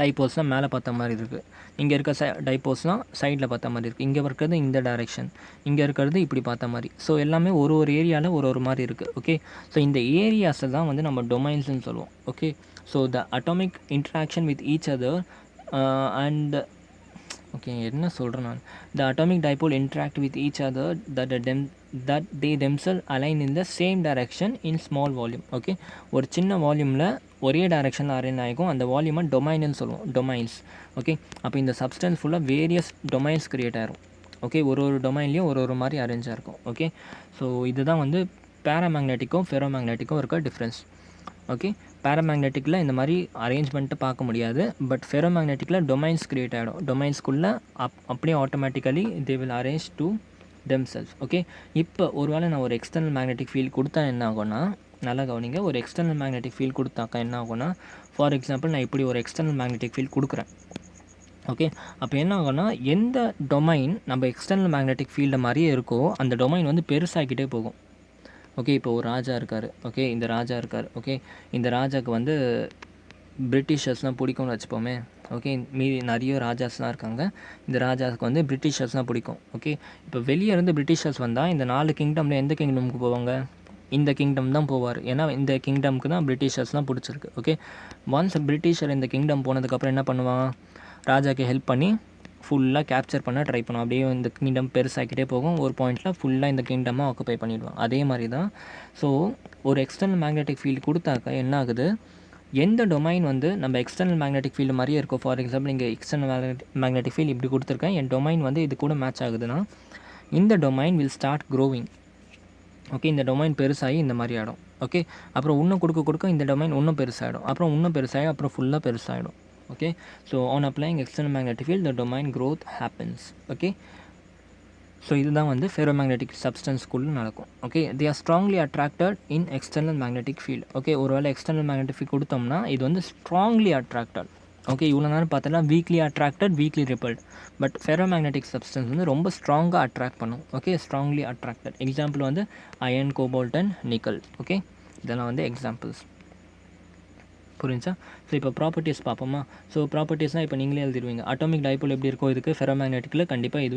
டைபோல்ஸ்லாம் மேலே பார்த்த மாதிரி இருக்குது, இங்கே இருக்க டைபோல்ஸ்லாம் சைடில் பார்த்த மாதிரி இருக்குது, இங்கே இருக்கிறது இந்த டைரெக்ஷன், இங்கே இருக்கிறது இப்படி பார்த்த மாதிரி. ஸோ எல்லாமே ஒரு ஏரியாவில் ஒரு மாதிரி இருக்குது. ஓகே, ஸோ இந்த ஏரியாஸை தான் வந்து நம்ம டொமைன்ஸ்னு சொல்லுவோம். Okay, so the atomic interaction with each other and okay, என்ன சொல்கிறேன் நான், த atomic dipole interact with each other that they themselves align in the same direction in small volume. Okay, ஒரு சின்ன வால்யூமில் ஒரே டைரெக்ஷனில் அரேஞ்ச் ஆகிக்கும். அந்த வால்யூமை டொமைன்னு சொல்லுவோம், டொமைன்ஸ். ஓகே, அப்போ இந்த சப்ஸ்டன்ஸ் ஃபுல்லாக வேரியஸ் டொமைன்ஸ் க்ரியேட் ஆகிரும். ஓகே, ஒரு டொமைன்லேயும் ஒரு மாதிரி அரேஞ்ச் ஆகிருக்கும். ஓகே, ஸோ இதுதான் வந்து பேராமேக்னெட்டிக்கும் ஃபெரோமேக்னெட்டிக்கும் இருக்க டிஃப்ரென்ஸ். ஓகே, பேராமேக்னெட்டிக்கில் இந்த மாதிரி அரேஞ்ச்மெண்ட்டை பார்க்க முடியாது, பட் ஃபெரோமேக்னெட்டிக்கில் டொமைன்ஸ் க்ரியேட் ஆகிடும். டொமைன்ஸ்குள்ளே அப்படியே automatically they will arrange to themselves. Okay, இப்போ ஒருவேளை நான் ஒரு எக்ஸ்டர்னல் மேக்னெட்டிக் ஃபீல்ட் கொடுத்தா என்ன ஆகும்னா, நல்லா கவனிங்க, ஒரு எக்ஸ்டர்னல் மேக்னெட்டிக் ஃபீல்ட் கொடுத்தாக்கா என்ன ஆகும்னா, ஃபார் எக்ஸாம்பிள் நான் இப்படி ஒரு எக்ஸ்டர்னல் மேக்னெட்டிக் ஃபீல்ட் கொடுக்குறேன். ஓகே, அப்போ என்ன ஆகும்னா, எந்த டொமைன் நம்ம எக்ஸ்டர்னல் மேக்னெட்டிக் ஃபீல்டு மாதிரியே இருக்கோ அந்த டொமைன் வந்து பெருசாகிக்கிட்டே போகும். ஓகே, இப்போ ஒரு ராஜா இருக்கார். ஓகே, இந்த ராஜா இருக்கார். ஓகே, இந்த ராஜாவுக்கு வந்து பிரிட்டிஷர்ஸ்லாம் பிடிக்கும்னு வச்சுப்போமே. ஓகே, மீதி நிறைய ராஜாஸ்லாம் இருக்காங்க. இந்த ராஜாவுக்கு வந்து பிரிட்டிஷர்ஸ்லாம் பிடிக்கும். ஓகே, இப்போ வெளியே இருந்து பிரிட்டிஷர்ஸ் வந்தால் இந்த 4 கிங்டமில் எந்த கிங்டமுக்கு போவாங்க, இந்த கிங்டம் தான் போவார். ஏன்னா இந்த கிங்டமுக்கு தான் பிரிட்டிஷர்ஸ்லாம் பிடிச்சிருக்கு. ஓகே, ஒன்ஸ் பிரிட்டிஷர் இந்த கிங்டம் போனதுக்கப்புறம் என்ன பண்ணுவான், ராஜாவுக்கு ஹெல்ப் பண்ணி ஃபுல்லாக கேப்சர் பண்ண ட்ரை பண்ணுவோம். அப்படியே இந்த கிங்டம் பெருசாகிக்கிட்டே போகும். ஒரு பாயிண்டில் ஃபுல்லாக இந்த கிங்டமாக ஆக்குப்பை பண்ணிவிடுவோம். அதே மாதிரி தான். ஸோ ஒரு எக்ஸ்டர்னல் மேக்னெட்டிக் ஃபீல்டு கொடுத்தாக்கா என்ன ஆகுது, எந்த டொமைன் வந்து நம்ம எக்ஸ்டர்னல் மேக்னெட்டிக் ஃபீல்டு மாதிரியே இருக்கும். ஃபார் எக்ஸாம்பிள் இங்கே எக்ஸ்டர்னல் மேக்னெட்டிக் ஃபீல்டு இப்படி கொடுத்துருக்கேன், என் டொமைன் வந்து இது கூட மேட்ச் ஆகுதுன்னா இந்த domain will start growing. Okay, இந்த டொமைன் பெருசாகி இந்த மாதிரி ஆகிடும். ஓகே, அப்புறம் இன்னும் கொடுக்க இந்த டொமைன் இன்னும் பெருசாகிடும், அப்புறம் இன்னும் பெருசாகி அப்புறம் ஃபுல்லாக பெருசாகிடும். Okay, so on applying external magnetic field the domain growth happens. Okay, so இதுதான் வந்து ஃபெரோமேக்னெட்டிக் சப்ஸ்டன்ஸ்குள்ளே நடக்கும். Okay, they are strongly attracted in external magnetic field. Okay, ஒரு வேளை எக்ஸ்டர்னல் மேக்னெட்டிக் ஃபீல்ட் கொடுத்தோம்னா இது வந்து ஸ்ட்ராங்லி அட்ராக்டட். ஓகே, இவ்வளோ நேரம் பார்த்தோன்னா weakly attracted, weakly repelled. But ferromagnetic substance வந்து ரொம்ப ஸ்ட்ராங்காக அட்ராக்ட் பண்ணும். Okay, strongly attracted. எக்ஸாம்பிள் வந்து iron, cobalt and nickel. Okay, இதெல்லாம் வந்து எக்ஸாம்பிள்ஸ். புரிஞ்சா? ஸோ இப்போ ப்ராப்பர்ட்டிஸ் பார்ப்போமா. ஸோ ப்ராப்பர்ட்டிஸ்னால் இப்போ நீங்களே எழுதிடுவீங்க. அட்டாமிக் டைபோல் எப்படி இருக்கோ இதுக்கு, ஃபெரோமேக்னெட்டிக்கில் கண்டிப்பாக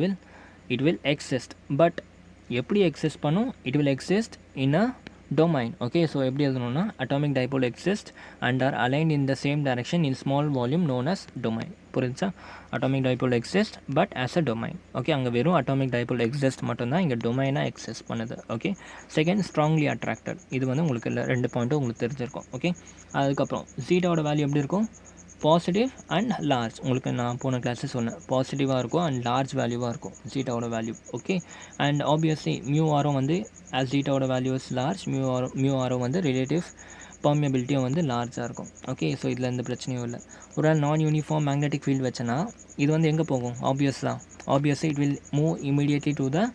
it will exist. பட் எப்படி எக்ஸிஸ்ட் பண்ணும், it will exist in a domain. Okay, so எப்படி எழுதணும்னா atomic dipole exist and are aligned in the same direction in small volume known as domain. புரிஞ்சா? Atomic dipole exist but as a domain. Okay, அங்கே வெறும் அட்டாமிக் டைபோல் எக்ஸிஸ்ட் மட்டும்தான், இங்கே டொமைனாக எக்ஸிஸ்ட் பண்ணுது. Okay, second strongly attracted. இது வந்து உங்களுக்கு இல்லை, 2 பாயிண்ட்டும் உங்களுக்கு தெரிஞ்சிருக்கும். ஓகே, அதுக்கப்புறம் ஜீட்டாவோட வேல்யூ எப்படி இருக்கும், பாசிட்டிவ் அண்ட் லார்ஜ். உங்களுக்கு நான் போன கிளாஸில் சொன்னேன், பாசிட்டிவாக இருக்கும் அண்ட் லார்ஜ் வேல்யூவாக இருக்கும் ஜீட்டாவோட value. Okay, and obviously mu ஆரும் வந்து ஆஸ் ஜீட்டாவோட வேல்யூ இஸ் லார்ஜ், மியூ ஆரும் வந்து ரிலேட்டிவ் பர்மியபிலிட்டியும் வந்து லார்ஜாக இருக்கும். ஓகே, ஸோ இதில் எந்த பிரச்சனையும் இல்லை. ஒரு நான் யூனிஃபார்ம் மேக்னெட்டிக் ஃபீல்டு வச்சேன்னா இது வந்து எங்கே போகும், obviously it will move immediately to the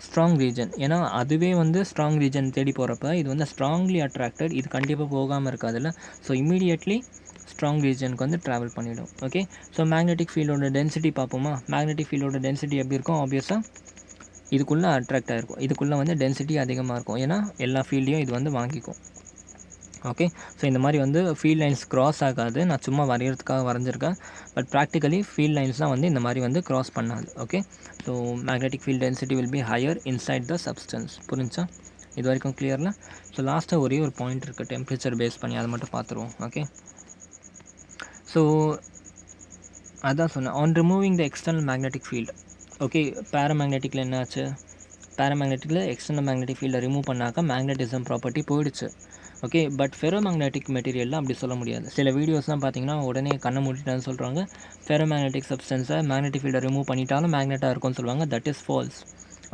strong region. ஏன்னா அதுவே வந்து ஸ்ட்ராங் ரீஜன் தேடி போகிறப்ப இது வந்து ஸ்ட்ராங்லி அட்ராக்டட், இது கண்டிப்பாக போகாமல் இருக்காதுல்ல. ஸோ இமீடியட்லி ஸ்ட்ராங் ரீஜனுக்கு வந்து ட்ராவல் பண்ணிவிடும். ஓகே, ஸோ மேக்னெட்டிக் ஃபீல்டோட டென்சிட்டி பார்ப்போமா. மேக்னெட்டிக் ஃபீல்டோட டென்சிட்டி எப்படி இருக்கும், ஆப்வியஸாக இதுக்குள்ளே அட்ராக்ட் ஆகிருக்கும். இதுக்குள்ளே வந்து டென்சிட்டி அதிகமாக இருக்கும். ஏன்னா எல்லா ஃபீல்டையும் இது வந்து வாங்கிக்கும். ஓகே, ஸோ இந்த மாதிரி வந்து ஃபீல்ட் லைன்ஸ் க்ராஸ் ஆகாது. நான் சும்மா வரைகிறதுக்காக வரைஞ்சிருக்கேன். பட் ப்ராக்டிக்கலி ஃபீல்ட் லைன்ஸ்லாம் வந்து இந்த மாதிரி வந்து க்ராஸ் பண்ணாது. Okay, so magnetic field density will be higher inside the substance. புரிஞ்சா? இது வரைக்கும் கிளியரில்? ஸோ லாஸ்ட்டாக ஒரே ஒரு பாயிண்ட் இருக்குது டெம்பரேச்சர் பேஸ் பண்ணி, அதை மட்டும் பார்த்துருவோம். ஓகே, ஸோ அதான் சொன்னேன். On removing the external magnetic field. Okay, பேராமேக்னெட்டிக்கில் என்ன ஆச்சு? பேராமேக்னெட்டிக்கில் எக்ஸ்டர்னல் மேக்னெட்டிக் ஃபீல்டை ரிமூவ் பண்ணாக்கா மேக்னெட்டிசம் ப்ராப்பர்ட்டி போயிடுச்சு. ஓகே, பட் ஃபெரோமேக்னெட்டிக் மெட்டீரியலில் அப்படி சொல்ல முடியாது. சில வீடியோஸ்லாம் பார்த்தீங்கன்னா உடனே கண்ணை மூடிட்டான்னு சொல்கிறாங்க. ஃபெரோமேக்னெட்டிக் சப்ஸ்டன்ஸை மேக்னெட்டிக் ஃபீல்டை ரிமூவ் பண்ணிட்டாலும் மேக்னெட்டாக இருக்கும்னு சொல்லுவாங்க. That is false.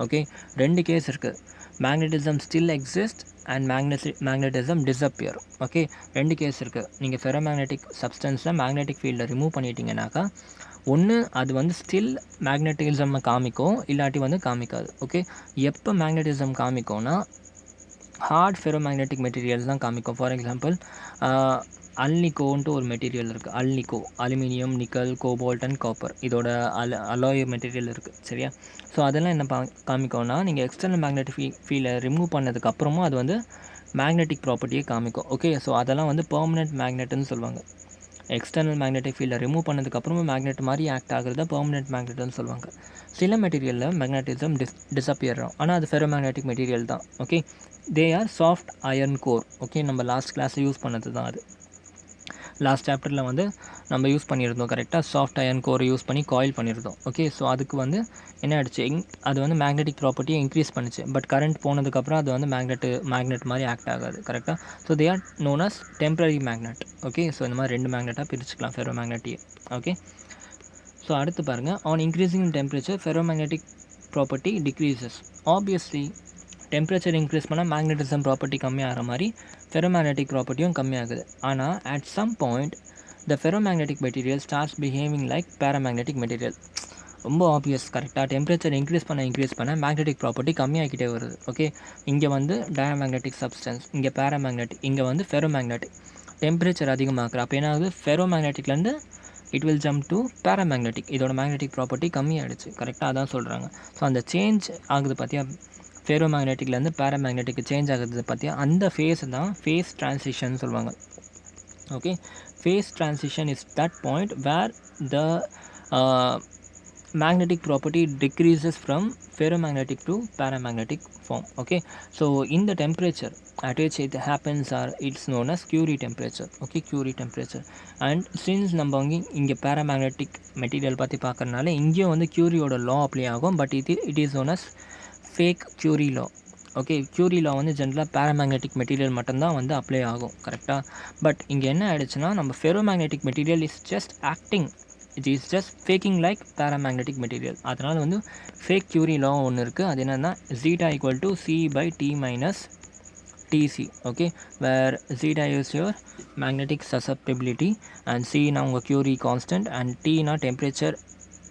ஓகே, ரெண்டு கேஸ் இருக்குது. Magnetism still exist and magnetism disappear. Okay, ரெண்டு கேஸ் இருக்குது. நீங்கள் ஃபெரோமேக்னெட்டிக் சப்ஸ்டன்ஸை மேக்னெட்டிக் ஃபீல்டை ரிமூவ் பண்ணிட்டீங்கன்னாக்கா ஒன்று அது வந்து ஸ்டில் மேக்னெட்டிசம் காமிக்கும், இல்லாட்டி வந்து காமிக்காது. ஓகே, எப்போ மேக்னெட்டிசம் காமிக்கும்னா ஹார்ட் ஃபெரோமேக்னெட்டிக் மெட்டீரியல்ஸ் தான் காமிக்கும். ஃபார் எக்ஸாம்பிள் அல்னிகோன்ட்டு ஒரு மெட்டீரியல் இருக்குது. Alnico, aluminium, nickel, cobalt and copper, இதோட அலாய் மெட்டீரியல் இருக்குது. சரியா? ஸோ அதெல்லாம் என்ன காமிக்கும்னா நீங்கள் எக்ஸ்டர்னல் மேக்னெட்டிக் ஃபீல்டை ரிமூவ் பண்ணதுக்கப்புறமும் அது வந்து மேக்னெட்டிக் ப்ராப்பர்ட்டியே காமிக்கும். ஓகே, ஸோ அதெல்லாம் வந்து பெர்மனெண்ட் மேக்னெட்டுன்னு சொல்லுவாங்க. எக்ஸ்டர்னல் மேக்னெட்டிக் ஃபீல்டை ரிமூவ் பண்ணதுக்கப்புறமும் மேக்னெட் மாதிரி ஆக்ட் ஆகுறத பெர்மனெண்ட் மேக்னெட்னு சொல்லுவாங்க. சில மெட்டீரியலில் மேக்னெட்டிசம் டிஸப்பியர் ஆகும், ஆனால் அது ஃபெரோமேக்னெட்டிக் மெட்டீரியல் தான். Okay, they R soft iron core. Okay, நம்ம லாஸ்ட் கிளாஸில் யூஸ் பண்ணது தான் அது. லாஸ்ட் சாப்டரில் வந்து நம்ம யூஸ் பண்ணியிருந்தோம். கரெக்டாக சாஃப்ட் அயர்ன் கோரை யூஸ் பண்ணி காயில் பண்ணியிருந்தோம். ஓகே, ஸோ அதுக்கு வந்து என்ன ஆகிடுச்சு, அது வந்து மேக்னெட்டிக் ப்ராப்பர்ட்டியை இன்க்ரீஸ் பண்ணிச்சு. பட் கரண்ட் போனதுக்கப்புறம் அது வந்து மேக்னெட் மாதிரி ஆக்ட் ஆகாது. கரெக்டாக? So they are known as temporary magnet. Okay, so இந்த மாதிரி ரெண்டு மேக்னெட்டாக பிரிச்சுக்கலாம் ஃபெரோமேக்னெட்டியை. ஓகே, ஸோ அடுத்து பாருங்கள். On increasing temperature ferromagnetic property decreases. Obviously temperature increase பண்ணால் மேக்னெட்டிசம் ப்ராப்பர்ட்டி கம்மியாகிற மாதிரி ஃபெரோமேக்னெட்டிக் ப்ராப்பர்ட்டியும் கம்மியாகுது. ஆனால் at some point the ferromagnetic material starts behaving like paramagnetic material. ரொம்ப ஆப்வியஸ். கரெக்டாக டெம்பரேச்சர் இன்க்ரீஸ் பண்ண மேக்னெட்டிக் ப்ராப்பர்ட்டி கம்மியாகிட்டே வருது. ஓகே, இங்கே வந்து டயமேக்னெட்டிக் சப்ஸ்டன்ஸ், இங்கே பேராமேக்னெட்டிக், இங்கே வந்து ஃபெரோமேக்னெட்டிக். டெம்பரேச்சர் அதிகமாக்குற அப்போ என்ன ஆகுது, ஃபெரோமேக்னெட்டிக்லேருந்து it will jump to paramagnetic. இதோட மேக்னெட்டிக் ப்ராப்பர்ட்டி கம்மியாகிடுச்சு. கரெக்டாக அதான் சொல்கிறாங்க. ஸோ அந்த சேஞ்ச் ஆகுது பார்த்தியா, ஃபெரோமேக்னெட்டிக்லேருந்து பேராமேக்னெட்டிக் சேஞ்ச் ஆகுது பார்த்தியா, அந்த ஃபேஸ் தான் ஃபேஸ் ட்ரான்சிஷன் சொல்லுவாங்க. Okay, phase transition is that point where the magnetic property decreases from ferromagnetic to paramagnetic form. Okay, so in the temperature at which it happens are it's known as Curie temperature. Okay, Curie temperature. And since நம்ம இங்கே paramagnetic மெட்டீரியல் பற்றி பார்க்கறனால இங்கேயும் வந்து Curieயோட law அப்ளை ஆகும். But it is known as fake Curie law. Okay, Curie law வந்து ஜென்ரலாக பேராமேக்னெட்டிக் மெட்டீரியல் மட்டும்தான் வந்து அப்ளை ஆகும். கரெக்டாக? பட் இங்கே என்ன ஆகிடுச்சுன்னா நம்ம ferromagnetic material is just acting, it is just faking like paramagnetic material. அதனால் வந்து ஃபேக் Curie law ஒன்று இருக்குது. அது என்னென்னா zeta equal to c/t minus Tc. Okay, where zeta is your magnetic susceptibility and c na உங்கள் Curie constant and t na temperature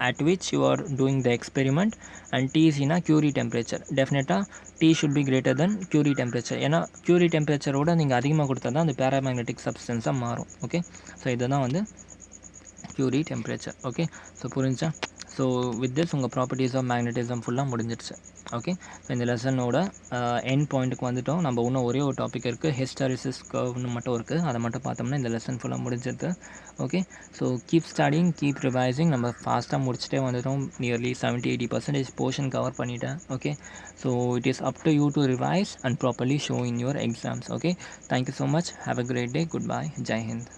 at which you are doing the experiment and T is in a Curie temperature. Definitely T should be greater than Curie temperature. ஏன்னா Curie temperature ஓட நீங்கள் அதிகமாக கொடுத்தா தான் அந்த பேராமேக்னெட்டிக் சப்ஸ்டன்ஸாக மாறும். ஓகே, ஸோ இதுதான் வந்து Curie temperature. ஓகே, ஸோ புரிஞ்சா? ஸோ வித் திஸ் உங்கள் ப்ராப்பர்ட்டிஸ் ஆஃப் மேக்னெட்டிசம் ஃபுல்லாக முடிஞ்சிடுச்சு. ஓகே, ஸோ இந்த லெசனோட எண்ட் பாயிண்ட்டுக்கு வந்துவிட்டோம். நம்ம இன்னும் ஒரே ஒரு டாபிக் இருக்குது, ஹிஸ்டாரிசிஸ் கர்வ்னு மட்டும் இருக்குது. அதை மட்டும் பார்த்தோம்னா இந்த லெசன் ஃபுல்லாக முடிஞ்சிடுது. Okay, so keep studying, keep revising. நம்ம ஃபாஸ்ட்டாக முடிச்சுட்டே வந்துட்டோம். நியர்லி 70-80% போர்ஷன் கவர் பண்ணிட்டேன். Okay, so it is up to you to revise and properly show in your exams. Okay, thank you so much. Have a great day. Good bye. ஜெய் ஹிந்த்.